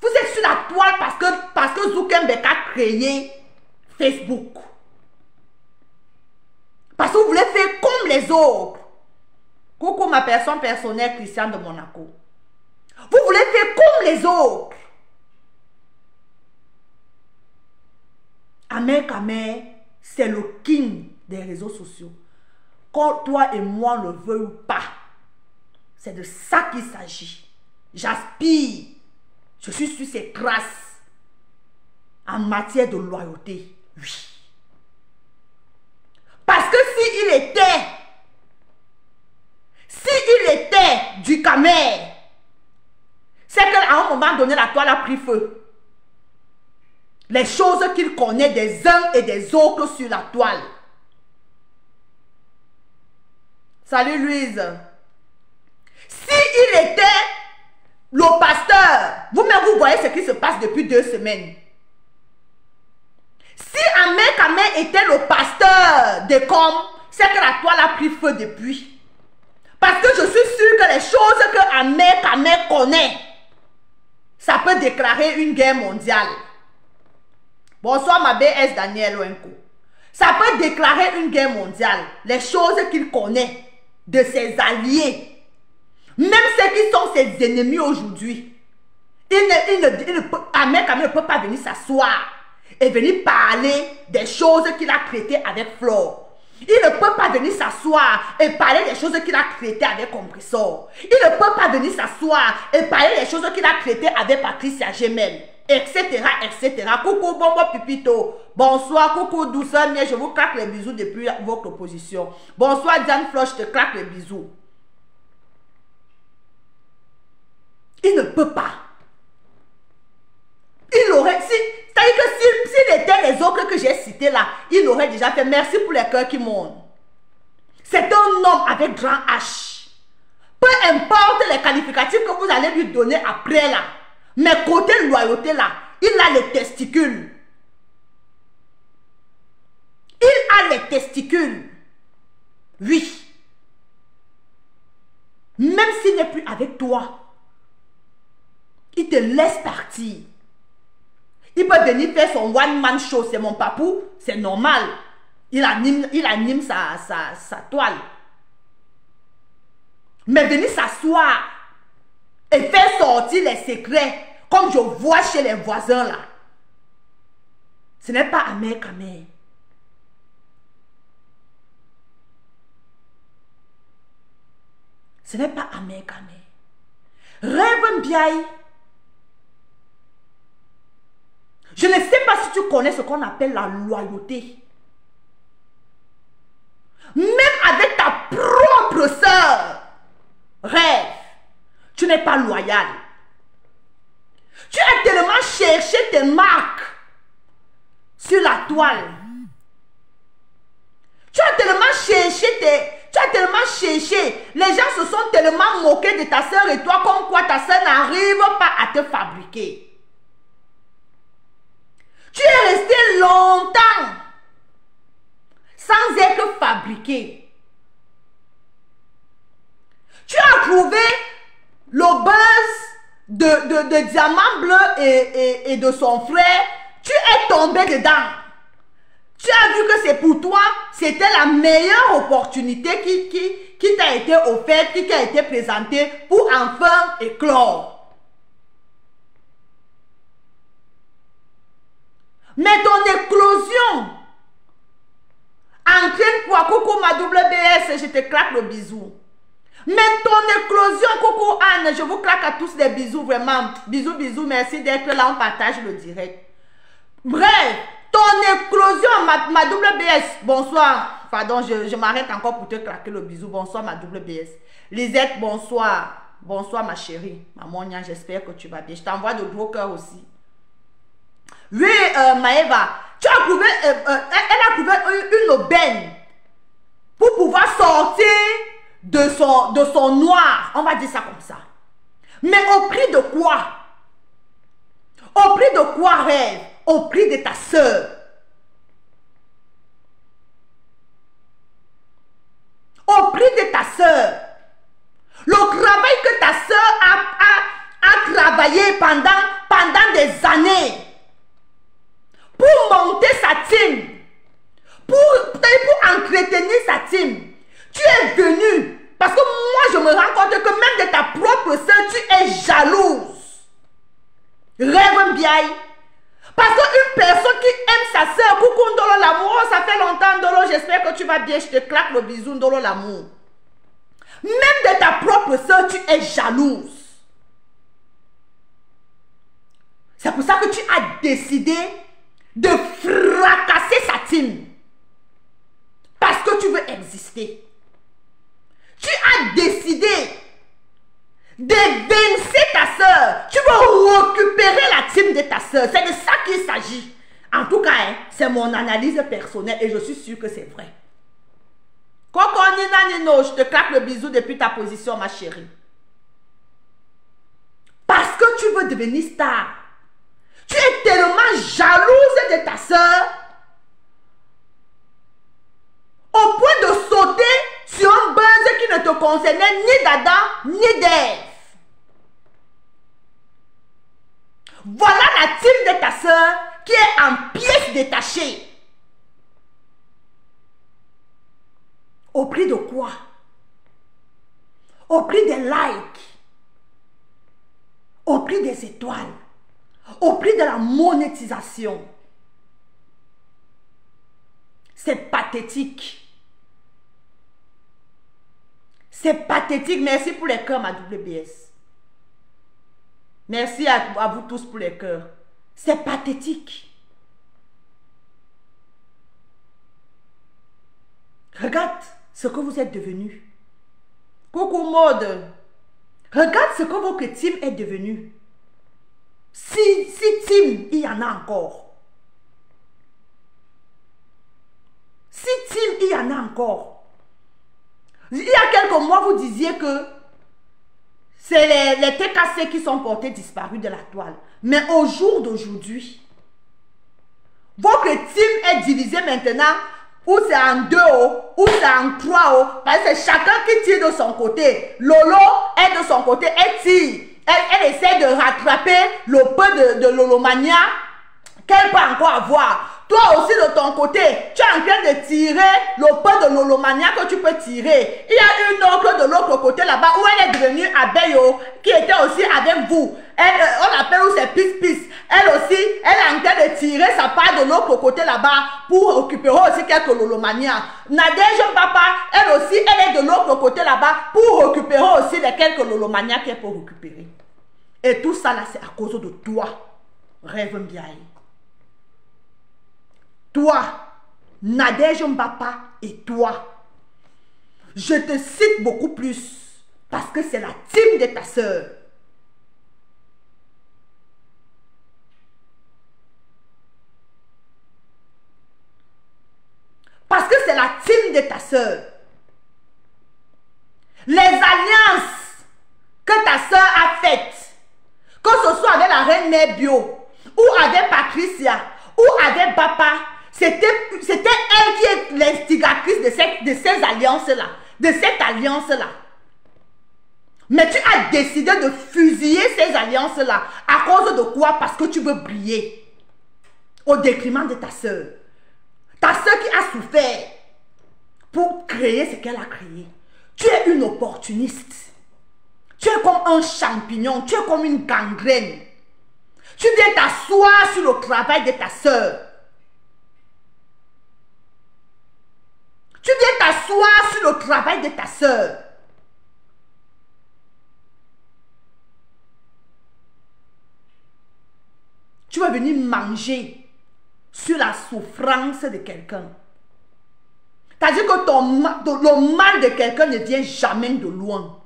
Vous êtes sur la toile parce que Zuckerberg a créé Facebook. Parce que vous voulez faire comme les autres. Coucou ma personne personnelle, Christian de Monaco. Vous voulez faire comme les autres. Amer Kamer, c'est le king des réseaux sociaux. Quand toi et moi ne veulent pas, c'est de ça qu'il s'agit. J'aspire. Je suis sur ses traces en matière de loyauté. Oui. Parce que s'il était du Kamer, c'est qu'à un moment donné, la toile a pris feu. Les choses qu'il connaît des uns et des autres sur la toile. Salut Louise. S'il était le pasteur, vous-même vous voyez ce qui se passe depuis 2 semaines. Si Amer Kamer était le pasteur des coms, c'est que la toile a pris feu depuis. Parce que je suis sûre que les choses que Amer Kamer connaît, ça peut déclarer une guerre mondiale. Bonsoir ma BS Daniel Oenko. Ça peut déclarer une guerre mondiale. Les choses qu'il connaît de ses alliés. Même ceux qui sont ses ennemis aujourd'hui. Amer Kamer ne peut pas venir s'asseoir et venir parler des choses qu'il a traitées avec Flore. Il ne peut pas venir s'asseoir et parler des choses qu'il a traitées avec Compressor. Il ne peut pas venir s'asseoir et parler des choses qu'il a traitées avec Patricia Gemel, etc., etc. Coucou Bombo Pipito. Bonsoir, coucou douceur, mais je vous claque les bisous depuis votre position. Bonsoir Diane Floche, je te claque les bisous. Il ne peut pas. Il aurait, c'est-à-dire que s'il était les autres que j'ai cités là, il aurait déjà fait merci pour les cœurs qui montent. C'est un homme avec grand H. Peu importe les qualificatifs que vous allez lui donner après là, mais côté loyauté là, il a les testicules. Il a les testicules. Oui. Même s'il n'est plus avec toi, il te laisse partir. Il peut venir faire son one-man show, c'est mon papou, c'est normal. Il anime sa toile. Mais venir s'asseoir et faire sortir les secrets, comme je vois chez les voisins là, ce n'est pas amer qu'amer. Ce n'est pas amer qu'amer. Rêve bien. Je ne sais pas si tu connais ce qu'on appelle la loyauté. Même avec ta propre sœur, rêve, tu n'es pas loyal. Tu as tellement cherché tes marques sur la toile. Tu as tellement cherché. Les gens se sont tellement moqués de ta sœur et toi, comme quoi ta sœur n'arrive pas à te fabriquer. Tu es resté longtemps sans être fabriqué. Tu as trouvé le buzz de Diamant Bleu et de son frère. Tu es tombé dedans. Tu as vu que c'est pour toi, c'était la meilleure opportunité qui t'a été offerte, qui t'a été présentée pour enfin éclore. Mais ton éclosion entraîne quoi? Coucou ma WBS, je te claque le bisou. Mais ton éclosion, coucou Anne, je vous claque à tous des bisous, vraiment. Bisous, bisous, merci d'être là, on partage le direct. Bref, ton éclosion, ma WBS, bonsoir. Pardon, je m'arrête encore pour te claquer le bisou. Bonsoir ma WBS. Lisette, bonsoir. Bonsoir ma chérie. Maman, j'espère que tu vas bien. Je t'envoie de gros cœurs aussi. Oui, Maëva, tu as trouvé, elle a trouvé une aubaine pour pouvoir sortir de son noir. On va dire ça comme ça. Mais au prix de quoi? Au prix de quoi, rêve? Au prix de ta sœur. Au prix de ta sœur. Le travail que ta sœur a travaillé pendant des années. Pour monter sa team, pour entretenir sa team, tu es venu. Parce que moi, je me rends compte que même de ta propre soeur, tu es jalouse. Rêve bien. Parce qu'une personne qui aime sa soeur, coucou Ndolo l'amour, ça fait longtemps Ndolo, j'espère que tu vas bien, je te claque le bisou Ndolo l'amour. Même de ta propre soeur, tu es jalouse. C'est pour ça que tu as décidé de fracasser sa team. Parce que tu veux exister. Tu as décidé d'évincer ta soeur. Tu veux récupérer la team de ta soeur. C'est de ça qu'il s'agit. En tout cas, hein, c'est mon analyse personnelle et je suis sûre que c'est vrai. Coco Nina Nino, je te claque le bisou depuis ta position, ma chérie. Parce que tu veux devenir star. Tu es tellement jalouse de ta soeur au point de sauter sur un buzz qui ne te concernait ni d'Adam ni d'Ève. Voilà la team de ta soeur qui est en pièces détachées. Au prix de quoi? Au prix des likes, au prix des étoiles, au prix de la monétisation. C'est pathétique. C'est pathétique. Merci pour les cœurs, ma WBS. Merci à vous tous pour les cœurs. C'est pathétique. Regarde ce que vous êtes devenus. Coucou Maude. Regarde ce que votre team est devenu. Si team, il y en a encore. Si team, il y en a encore. Il y a quelques mois, vous disiez que c'est les TKC qui sont portés disparus de la toile. Mais au jour d'aujourd'hui, votre team est divisé maintenant, ou c'est en 2 hauts, ou c'est en 3 hauts, parce que c'est chacun qui tire de son côté. Lolo est de son côté, elle tire. Elle essaie de rattraper le peu de Lolomania qu'elle peut encore avoir. Toi aussi de ton côté, tu es en train de tirer le peu de lolomania que tu peux tirer. Il y a une autre de l'autre côté là-bas où elle est devenue abeille qui était aussi avec vous. Elle, on l'appelle où c'est pis-pis. Elle aussi, elle est en train de tirer sa part de l'autre côté là-bas pour récupérer aussi quelques lolomania. Nadège Papa, elle aussi, elle est de l'autre côté là-bas pour récupérer aussi les quelques lolomania qu'elle peut récupérer. Et tout ça là, c'est à cause de toi. Rêve bien. Toi, Nadège Mbapa et toi. Je te cite beaucoup plus parce que c'est la team de ta sœur. Parce que c'est la team de ta sœur. Les alliances que ta sœur a faites, que ce soit avec la reine mère Bio, ou avec Patricia, ou avec Papa, c'était elle qui est l'instigatrice de ces alliances-là, de cette alliance-là. Mais tu as décidé de fusiller ces alliances-là. À cause de quoi? Parce que tu veux briller. Au détriment de ta sœur. Ta sœur qui a souffert pour créer ce qu'elle a créé. Tu es une opportuniste. Tu es comme un champignon. Tu es comme une gangrène. Tu viens t'asseoir sur le travail de ta sœur. Tu viens t'asseoir sur le travail de ta sœur. Tu vas venir manger sur la souffrance de quelqu'un. C'est-à-dire que le mal de quelqu'un ne vient jamais de loin.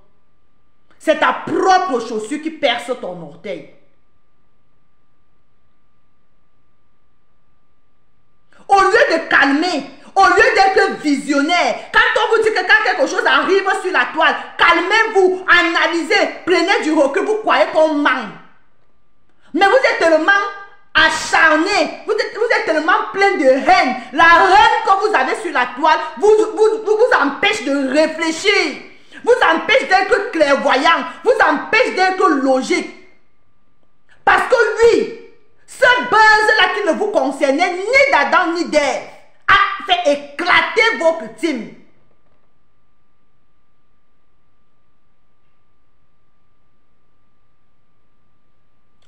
C'est ta propre chaussure qui perce ton orteil. Au lieu de calmer, au lieu d'être visionnaire, quand on vous dit que quand quelque chose arrive sur la toile, calmez-vous, analysez, prenez du recul, vous croyez qu'on ment. Mais vous êtes tellement acharné, vous êtes tellement plein de haine. La haine que vous avez sur la toile vous empêche de réfléchir, vous empêche d'être clairvoyant, vous empêche d'être logique. Parce que lui, ce buzz-là qui ne vous concernait ni d'Adam ni d'Ève, a fait éclater votre team.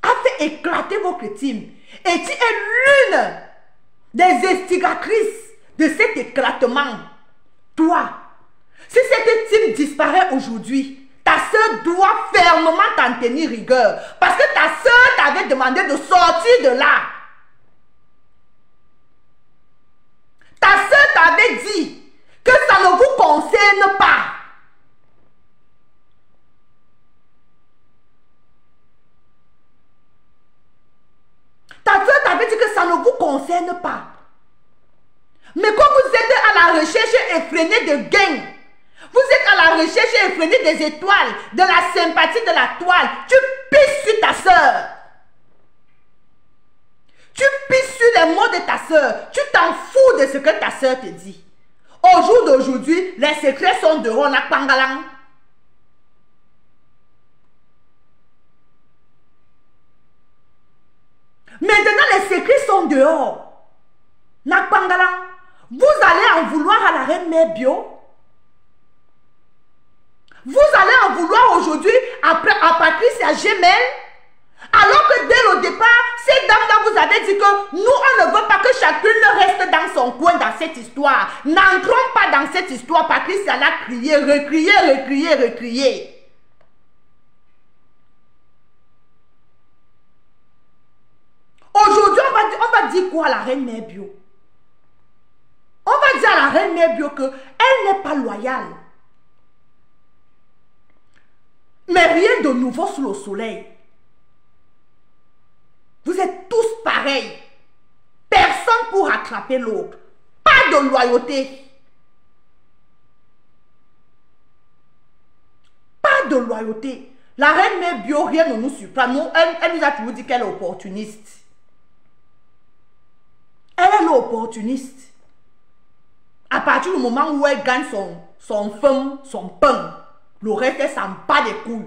A fait éclater votre team. Et tu es l'une des instigatrices de cet éclatement. Toi, si cette team disparaît aujourd'hui, ta soeur doit fermement t'en tenir rigueur. Parce que ta soeur t'avait demandé de sortir de là. Ta soeur t'avait dit que ça ne vous concerne pas. Ta soeur t'avait dit que ça ne vous concerne pas. Mais quand vous êtes à la recherche effrénée de gains, vous êtes à la recherche effrénée des étoiles, de la sympathie de la toile, tu pisses sur ta soeur. Tu pisses sur les mots de ta soeur. Tu t'en fous de ce que ta soeur te dit. Au jour d'aujourd'hui, les secrets sont dehors, on a pangalang. Maintenant, les secrets sont dehors. Nakpangalang. Vous allez en vouloir à la reine mère Bio. Vous allez en vouloir aujourd'hui à Patricia Gemel. Alors que dès le départ, ces dames-là vous avez dit que nous, on ne veut pas que chacune reste dans son coin dans cette histoire. N'entrons pas dans cette histoire. Patricia l'a crié, recrié, recrié, recrié. Aujourd'hui, on va dire quoi à la reine mère Bio? On va dire à la reine mère Bio qu'elle n'est pas loyale. Mais rien de nouveau sous le soleil. Vous êtes tous pareils. Personne pour attraper l'autre. Pas de loyauté. Pas de loyauté. La reine mère Bio, rien ne nous surprend. Elle nous a toujours dit qu'elle est opportuniste. Elle est l'opportuniste. À partir du moment où elle gagne son femme, son pain, le reste, elle s'en bat les couilles.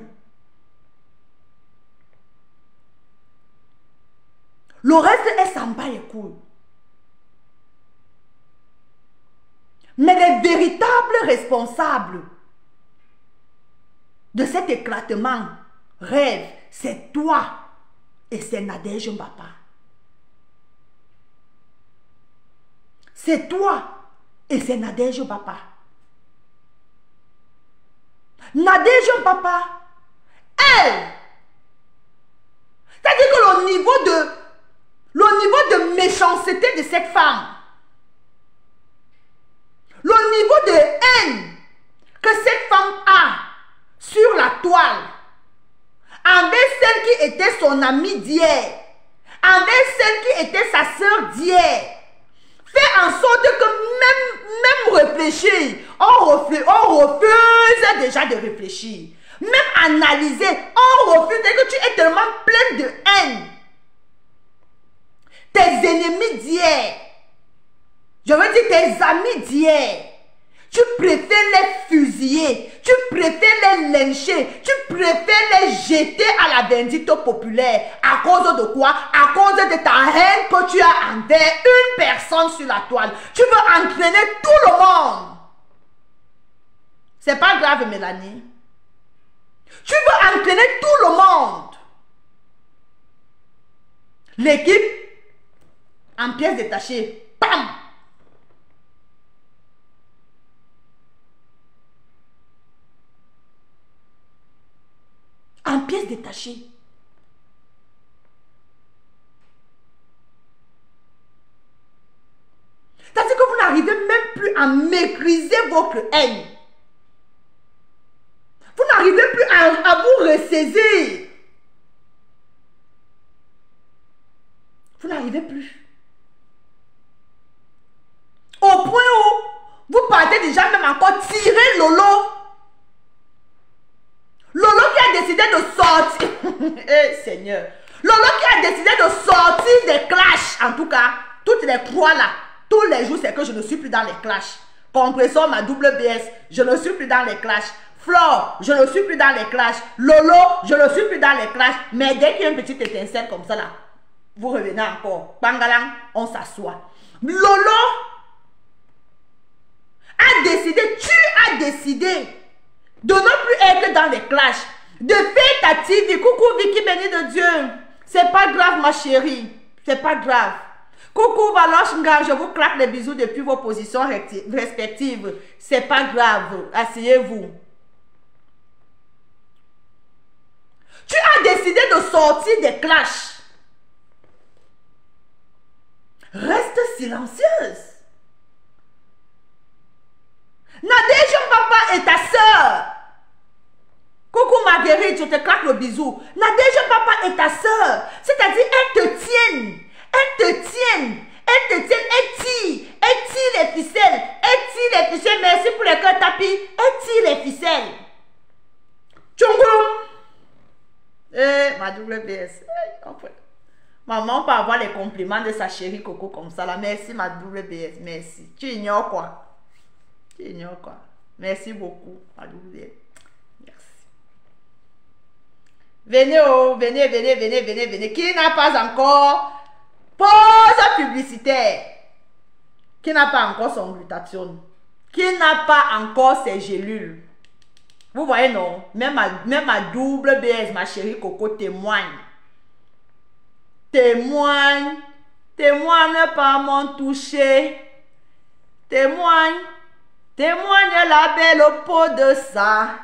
Le reste, elle s'en bat les couilles. Mais les véritables responsables de cet éclatement rêve, c'est toi et c'est Nadège Mbapa. C'est toi et c'est Nadège Mbapa. Nadège Mbapa, elle, c'est-à-dire que le niveau de méchanceté de cette femme, le niveau de haine que cette femme a sur la toile, envers celle qui était son amie d'hier, envers celle qui était sa sœur d'hier, fait en sorte que même réfléchir, on refuse déjà de réfléchir. Même analyser, on refuse, que tu es tellement plein de haine. Tes ennemis d'hier, je veux dire tes amis d'hier, tu préfères les fusiller, tu préfères les lyncher, tu préfères les jeter à la vindicte populaire. À cause de quoi? À cause de ta haine que tu as envers une personne sur la toile. Tu veux entraîner tout le monde. C'est pas grave, Mélanie. Tu veux entraîner tout le monde. L'équipe en pièces détachées. Pam! En pièces détachées. C'est-à-dire que vous n'arrivez même plus à maîtriser votre haine. Vous n'arrivez plus à vous ressaisir. Vous n'arrivez plus. Au point où vous partez déjà même encore tirer Lolo. Lolo qui a décidé de sortir. Eh Seigneur. Lolo qui a décidé de sortir des clashs. En tout cas, toutes les trois là. Tous les jours, c'est que je ne suis plus dans les clashs. Compressor, ma double BS, je ne suis plus dans les clashs. Flore, je ne suis plus dans les clashs. Lolo, je ne suis plus dans les clashs. Mais dès qu'il y a une petite étincelle comme ça là, vous revenez encore. Bangalang, on s'assoit. Lolo a décidé, tu as décidé de ne plus être dans les clashs. De faire ta TV. Coucou Vicky, béni de Dieu. C'est pas grave ma chérie. C'est pas grave. Coucou Valoche Nga, je vous claque les bisous depuis vos positions respectives. C'est pas grave. Asseyez-vous. Tu as décidé de sortir des clashs. Reste silencieuse. Nadège Mbapa est ta soeur. Coucou Marguerite, je te claque le bisou. Nadège Mbapa est ta soeur. C'est-à-dire, elle te tienne. Elle te tienne. Elle te tienne. Elle tire. Elle tire les ficelles. Elle tire les ficelles. Merci pour les cœurs tapis. Elle tire les ficelles. Tchongoum. Ma WBS. Maman peut avoir les compliments de sa chérie Coco comme ça. Là. Merci ma WBS. Merci. Tu ignores quoi? Tu ignores quoi? Merci beaucoup ma WBS. Merci. Venez, oh, venez, venez, venez, venez, venez. Qui n'a pas encore pause publicitaire? Qui n'a pas encore son glutathione? Qui n'a pas encore ses gélules? Vous voyez, non? Même ma double BS, ma chérie Coco, témoigne. Témoigne. Témoigne par mon toucher. Témoigne. Témoigne la belle peau de ça.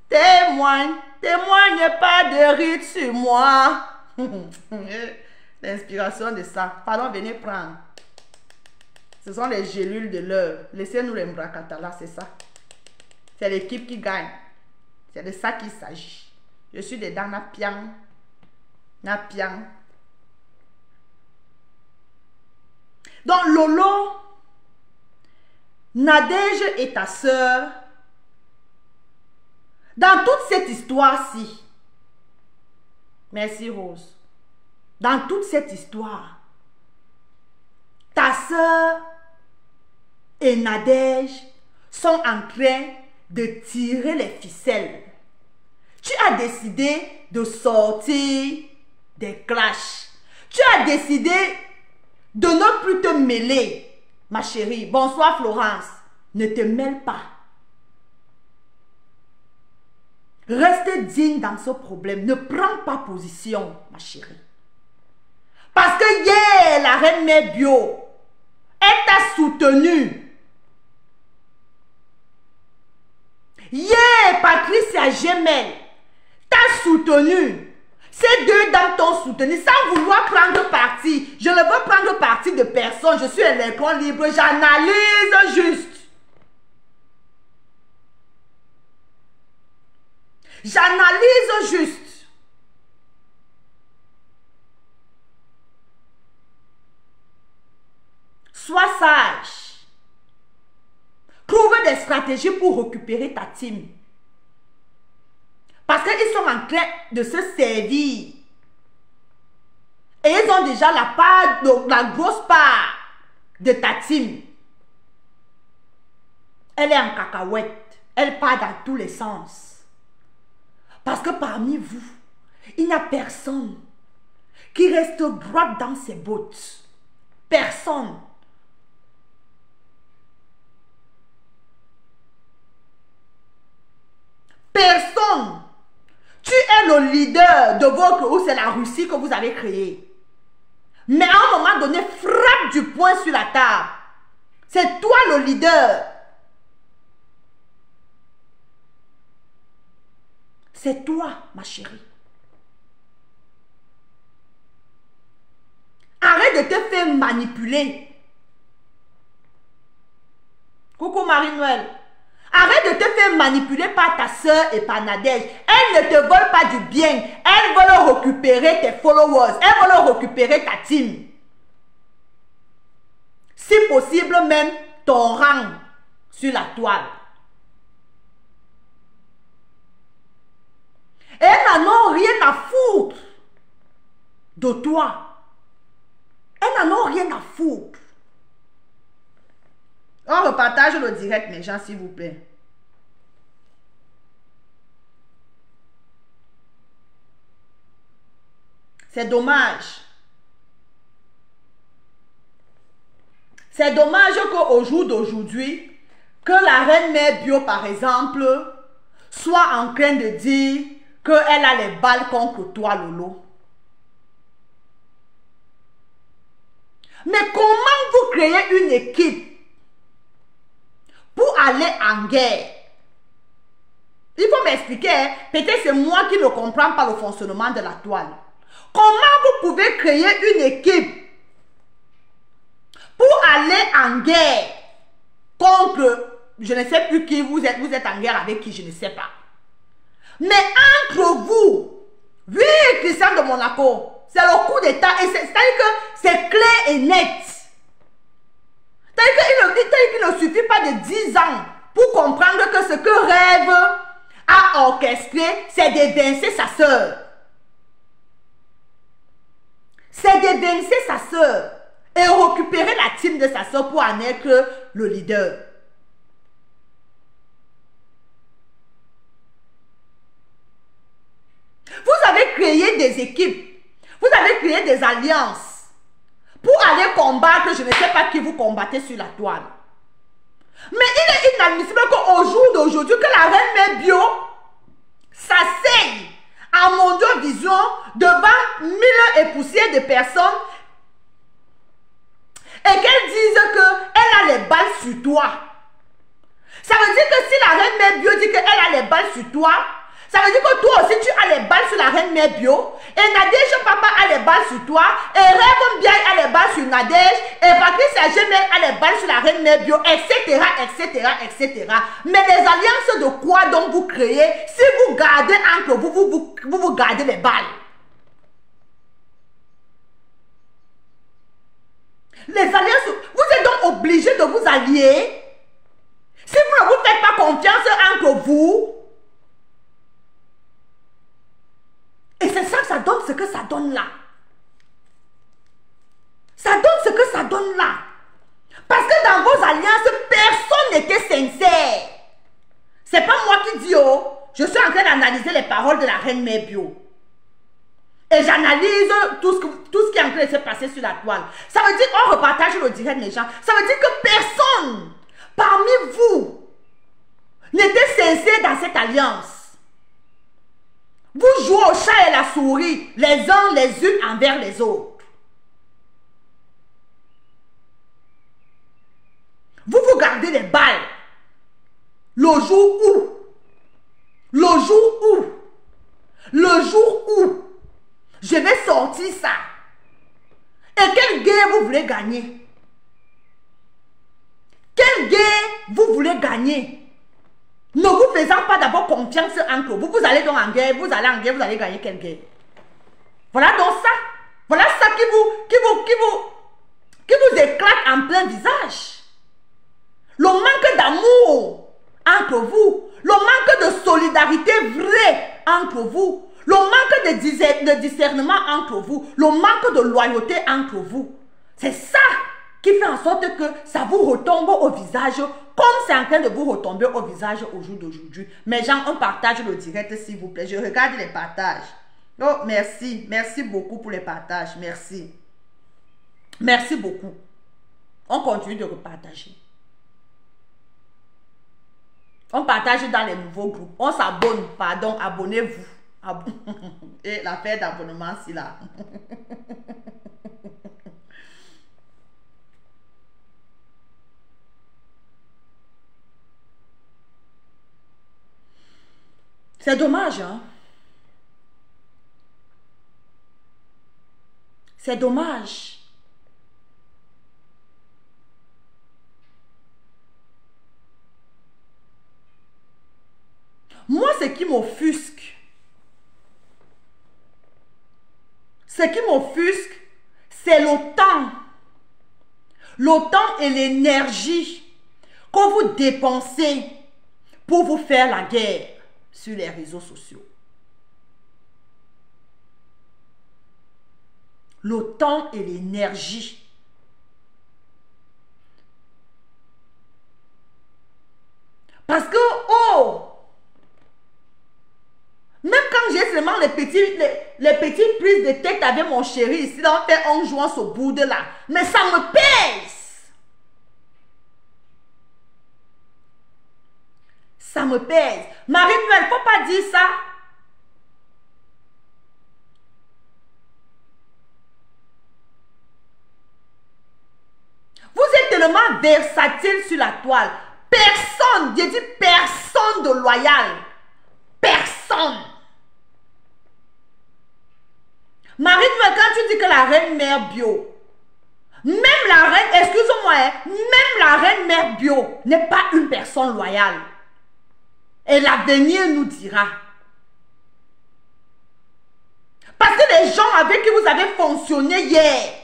Témoigne. Témoigne pas de rite sur moi. L'inspiration de ça. Pardon, venez prendre. Ce sont les gélules de l'heure. Laissez-nous les Mbrakatala, c'est ça. C'est l'équipe qui gagne. C'est de ça qu'il s'agit. Je suis dedans, Napian. Napian. Donc, Lolo, Nadège est ta sœur. Dans toute cette histoire-ci, merci Rose, dans toute cette histoire, ta sœur et Nadège sont en train de tirer les ficelles. Tu as décidé de sortir des clashs. Tu as décidé de ne plus te mêler, ma chérie. Bonsoir Florence. Ne te mêle pas. Reste digne dans ce problème. Ne prends pas position, ma chérie. Parce que hier, la reine mère bio, elle t'a soutenu. Hier, Patricia Gemel t'a soutenu. Ces deux dames t'ont soutenu sans vouloir prendre parti. Je ne veux prendre parti de personne. Je suis un électron libre. J'analyse juste. J'analyse juste. Sois sage. Trouve des stratégies pour récupérer ta team. Parce qu'ils sont en train de se servir. Et ils ont déjà la grosse part de ta team. Elle est en cacahuète. Elle part dans tous les sens. Parce que parmi vous, il n'y a personne qui reste droit dans ses bottes. Personne. Personne. Tu es le leader de votre... Ou c'est la Russie que vous avez créée. Mais à un moment donné, frappe du poing sur la table. C'est toi le leader. C'est toi, ma chérie. Arrête de te faire manipuler. Coucou Marie-Noël. Arrête de te faire manipuler par ta soeur et par Nadège. Elles ne te veulent pas du bien. Elles veulent récupérer tes followers. Elles veulent récupérer ta team. Si possible même, ton rang sur la toile. Et elles n'en ont rien à foutre de toi. Elles n'en ont rien à foutre. On repartage le direct, mes gens, s'il vous plaît. C'est dommage. C'est dommage qu'au jour d'aujourd'hui, que la reine mère bio, par exemple, soit en train de dire qu'elle a les balles contre toi, Lolo. Mais comment vous créez une équipe pour aller en guerre? Il faut m'expliquer, hein? Peut-être c'est moi qui ne comprends pas le fonctionnement de la toile. Comment vous pouvez créer une équipe pour aller en guerre contre, je ne sais plus qui vous êtes en guerre avec qui, je ne sais pas. Mais entre vous, oui, Christian de Monaco, c'est le coup d'État et c'est-à-dire que c'est clair et net. C'est-à-dire qu'il ne suffit pas de 10 ans pour comprendre que ce que Rêve a orchestré, c'est d'évincer sa sœur. C'est d'évincer sa sœur et récupérer la team de sa sœur pour en être le leader. Vous avez créé des équipes, vous avez créé des alliances pour aller combattre, je ne sais pas qui vous combattez sur la toile. Mais il est inadmissible qu'au jour d'aujourd'hui, que la reine mère bio s'asseye à Mondovision devant 1000 et poussières de personnes et qu'elle dise qu'elle a les balles sur toi. Ça veut dire que si la reine mère bio dit qu'elle a les balles sur toi, ça veut dire que toi aussi tu as les balles sur la reine mère bio, et Nadège papa a les balles sur toi, et Rêve Bien a les balles sur Nadège, et Patricia Gemel a les balles sur la reine mère bio, etc., etc., etc. Mais les alliances de quoi donc vous créez si vous gardez entre vous, vous gardez les balles? Les alliances, vous êtes donc obligés de vous allier. Si vous ne vous faites pas confiance entre vous, et c'est ça que ça donne ce que ça donne là. Ça donne ce que ça donne là. Parce que dans vos alliances, personne n'était sincère. C'est pas moi qui dis, oh, je suis en train d'analyser les paroles de la reine mère bio. et j'analyse tout ce qui est en train de se passer sur la toile. Ça veut dire qu'on repartage le direct, les gens. Ça veut dire que personne parmi vous n'était sincère dans cette alliance. Vous jouez au chat et la souris, les uns les unes envers les autres. Vous vous gardez les balles. Le jour où je vais sortir ça. Et quelle guerre vous voulez gagner? Quelle guerre vous voulez gagner? Ne vous faisant pas d'abord confiance entre vous. Vous allez donc en guerre, vous allez en guerre, vous allez gagner quelle guerre? Voilà donc ça. Voilà ça qui vous éclate en plein visage. Le manque d'amour entre vous, le manque de solidarité vraie entre vous, le manque de discernement entre vous, le manque de loyauté entre vous. C'est ça qui fait en sorte que ça vous retombe au visage comme c'est en train de vous retomber au visage au jour d'aujourd'hui. Mes gens, on partage le direct s'il vous plaît. Je regarde les partages. Oh, merci. Merci beaucoup pour les partages. Merci. Merci beaucoup. On continue de repartager. On partage dans les nouveaux groupes. On s'abonne. Pardon, abonnez-vous. Et l'affaire d'abonnement, c'est là. C'est dommage, hein? C'est dommage. Moi, ce qui m'offusque, c'est le temps. Le temps et l'énergie que vous dépensez pour vous faire la guerre sur les réseaux sociaux. Le temps et l'énergie. Parce que, même quand j'ai seulement les petites prises de tête avec mon chéri ici, là, on joue ce bout de là. Mais ça me pèse. Ça me pèse. Marie, il ne faut pas dire ça. Vous êtes tellement versatile sur la toile. Personne, j'ai dit personne de loyal. Personne. Marie, quand tu dis que la reine mère bio, même la reine, excusez-moi, même la reine mère bio n'est pas une personne loyale. Et l'avenir nous dira. Parce que les gens avec qui vous avez fonctionné hier,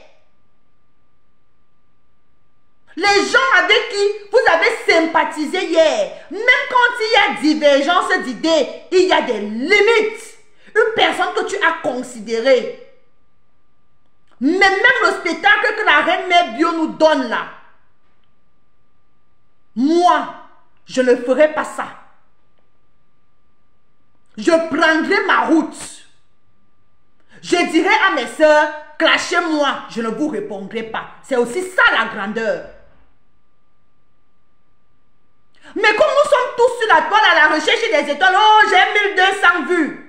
les gens avec qui vous avez sympathisé hier, même quand il y a divergence d'idées, il y a des limites. Une personne que tu as considérée. Mais même le spectacle que la reine mère bio nous donne là, moi, je ne ferai pas ça. Je prendrai ma route. Je dirai à mes soeurs, clashez-moi, je ne vous répondrai pas. C'est aussi ça la grandeur. Mais comme nous sommes tous sur la toile à la recherche des étoiles, oh, j'ai 1200 vues.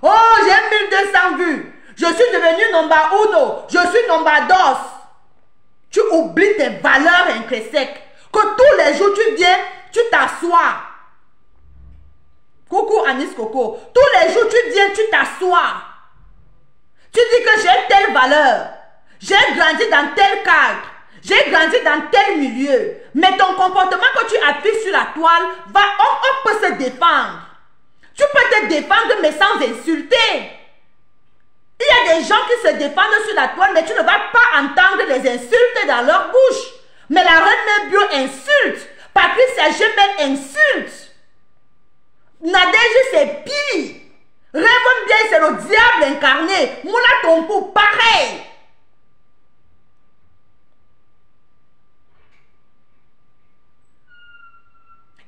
Oh, j'ai 1200 vues. Je suis devenu number uno. Je suis number dos. Tu oublies tes valeurs intrinsèques. Que tous les jours tu viens, tu t'assois. Coucou Anis Coco. Tous les jours tu viens, tu t'assois. Tu dis que j'ai telle valeur. J'ai grandi dans tel cadre. J'ai grandi dans tel milieu. Mais ton comportement que tu affiches sur la toile, on peut se défendre. Tu peux te défendre mais sans insulter. Il y a des gens qui se défendent sur la toile, mais tu ne vas pas entendre les insultes dans leur bouche. Mais la reine Bio insulte. Patricia Gemel insulte. Nadège, c'est pire. Rêve bien, c'est le diable incarné. Moula Tompo, pareil.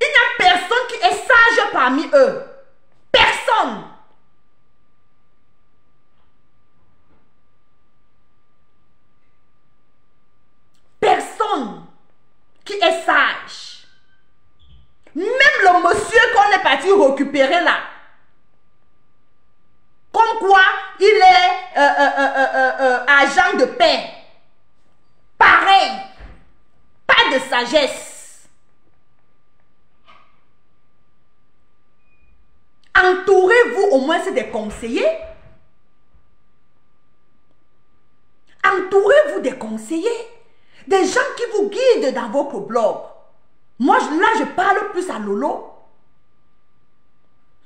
Il n'y a personne qui est sage parmi eux. Personne. récupérer là. Comme quoi, il est agent de paix. Pareil. Pas de sagesse. Entourez-vous au moins des conseillers. Entourez-vous des conseillers. Des gens qui vous guident dans votre blog. Moi, là, je parle plus à Lolo.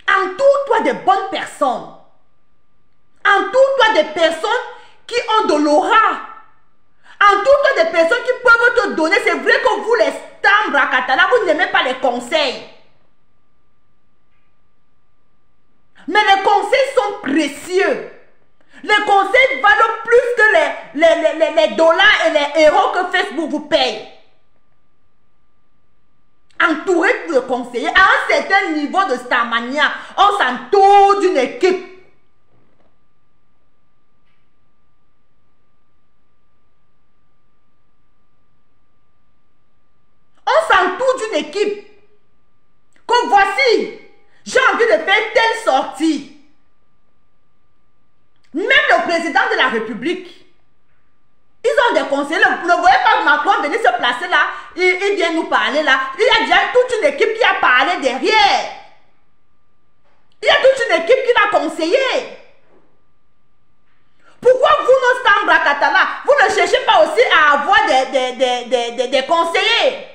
Entoure-toi de bonnes personnes. Entoure-toi de personnes qui ont de l'aura. Entoure-toi de personnes qui peuvent te donner. C'est vrai que vous, les stars Rakatala, vous n'aimez pas les conseils. Mais les conseils sont précieux. Les conseils valent plus que les dollars et les euros que Facebook vous paye. Entourez-vous de conseillers. À un certain niveau de Starmania, on s'entoure d'une équipe. On s'entoure d'une équipe. Comme voici, j'ai envie de faire telle sortie. Même le président de la République, ils ont des conseillers. Ne voyez pas Macron venir se placer là, il vient nous parler là. Il y a déjà toute une équipe qui a parlé derrière. Il y a toute une équipe qui l'a conseillé. Pourquoi vous, nos stars Brakatala, vous ne cherchez pas aussi à avoir des conseillers?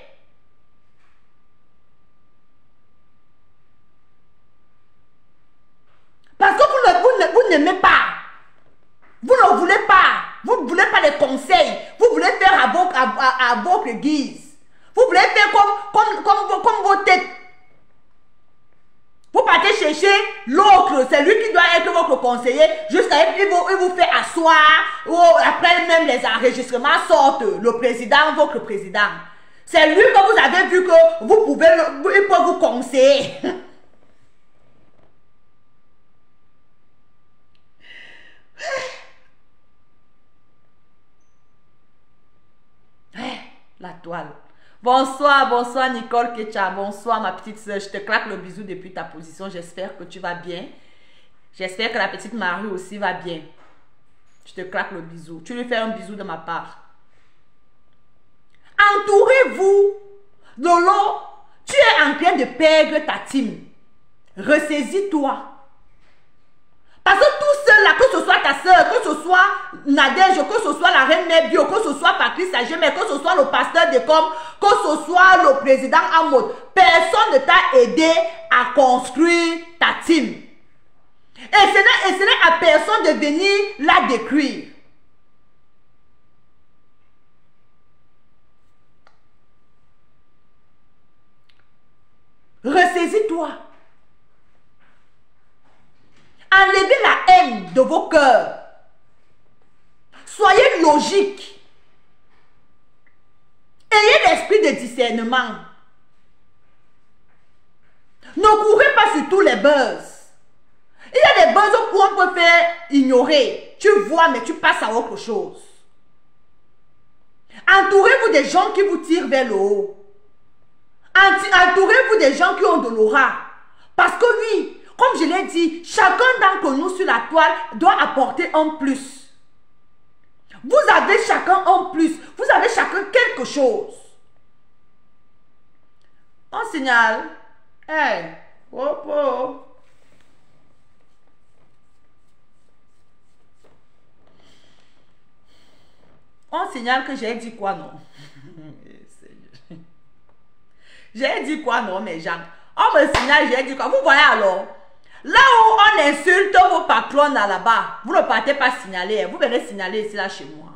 Parce que vous n'aimez pas. Vous ne voulez pas. Vous ne voulez pas les conseils. Vous voulez faire à votre guise. Vous voulez faire comme vos têtes. Vous partez chercher l'autre. C'est lui qui doit être votre conseiller. Jusqu'à il vous fait asseoir. Ou après même les enregistrements sortent. Le président, votre président. C'est lui que vous avez vu que il peut vous conseiller. La toile. Bonsoir, bonsoir Nicole Ketcha. Bonsoir ma petite soeur. Je te claque le bisou depuis ta position. J'espère que tu vas bien. J'espère que la petite Marie aussi va bien. Je te claque le bisou. Tu lui fais un bisou de ma part. Entourez-vous. Lolo, tu es en train de perdre ta team. Ressaisis-toi. Parce que tout seul là, que ce soit ta soeur, que ce soit Nadège, que ce soit la reine Mère Bio, que ce soit Patrice Sagemé, que ce soit le pasteur de Com, que ce soit le président Amod, personne ne t'a aidé à construire ta team. Et ce n'est à personne de venir la décrire. Ressaisis-toi. Enlevez la haine de vos cœurs. Soyez logique. Ayez l'esprit de discernement. Ne courez pas sur tous les buzz. Il y a des buzz où on peut faire ignorer. Tu vois, mais tu passes à autre chose. Entourez-vous des gens qui vous tirent vers le haut. Entourez-vous des gens qui ont de l'aura. Parce que oui, comme je l'ai dit, chacun d'entre nous sur la toile doit apporter un plus. Vous avez chacun un plus. Vous avez chacun quelque chose. On signale. Hey, oh, oh. On signale que j'ai dit quoi, non? J'ai dit quoi, non, mes gens? On me signale, j'ai dit quoi? Vous voyez alors? Là où on insulte vos patrons là-bas, vous ne partez pas signaler. Vous venez signaler ici, là, chez moi.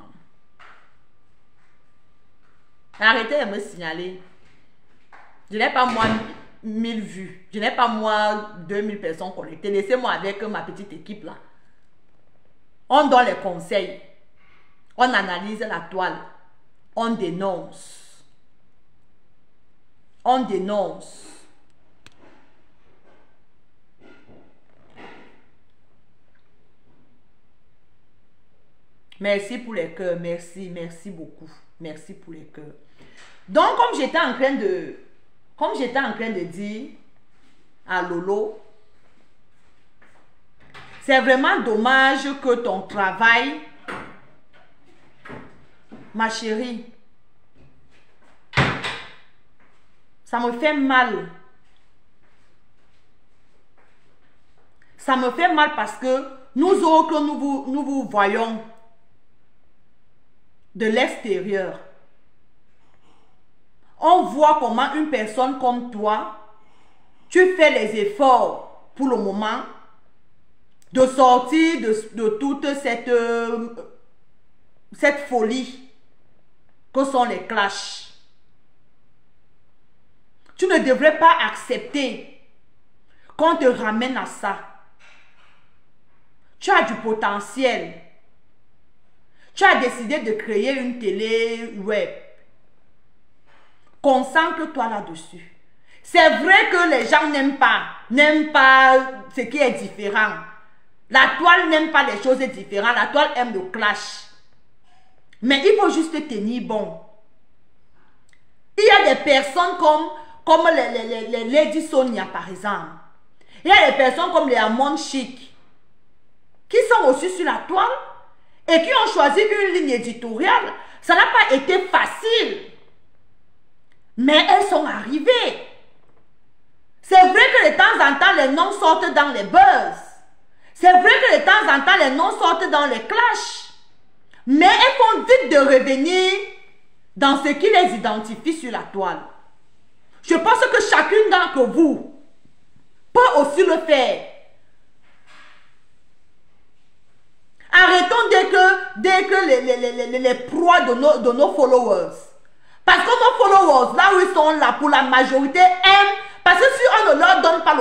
Arrêtez de me signaler. Je n'ai pas moi 1000 vues. Je n'ai pas moi 2000 personnes connectées. Laissez-moi avec ma petite équipe là. On donne les conseils. On analyse la toile. On dénonce. On dénonce. Merci pour les cœurs. Merci, merci beaucoup. Merci pour les cœurs. Donc, comme j'étais en train de dire, à Lolo. C'est vraiment dommage que ton travail, ma chérie, ça me fait mal. Ça me fait mal parce que nous autres, nous vous voyons de l'extérieur. On voit comment une personne comme toi, tu fais les efforts pour le moment de sortir de toute cette folie que sont les clashs. Tu ne devrais pas accepter qu'on te ramène à ça. Tu as du potentiel. Tu as décidé de créer une télé web. Concentre-toi là-dessus. C'est vrai que les gens n'aiment pas ce qui est différent. La toile n'aime pas les choses différentes. La toile aime le clash. Mais il faut juste tenir bon. Il y a des personnes comme les Lady Sonia, par exemple. Il y a des personnes comme les Amon Chic qui sont aussi sur la toile et qui ont choisi une ligne éditoriale. Ça n'a pas été facile. Mais elles sont arrivées. C'est vrai que de temps en temps, les noms sortent dans les buzz. C'est vrai que de temps en temps, les noms sortent dans les clashs. Mais elles font vite de revenir dans ce qui les identifie sur la toile. Je pense que chacune d'entre vous peut aussi le faire. Arrêtons dès que les proies de nos followers. Parce que nos followers, là où ils sont là, pour la majorité, aiment. Parce que si on ne leur donne pas le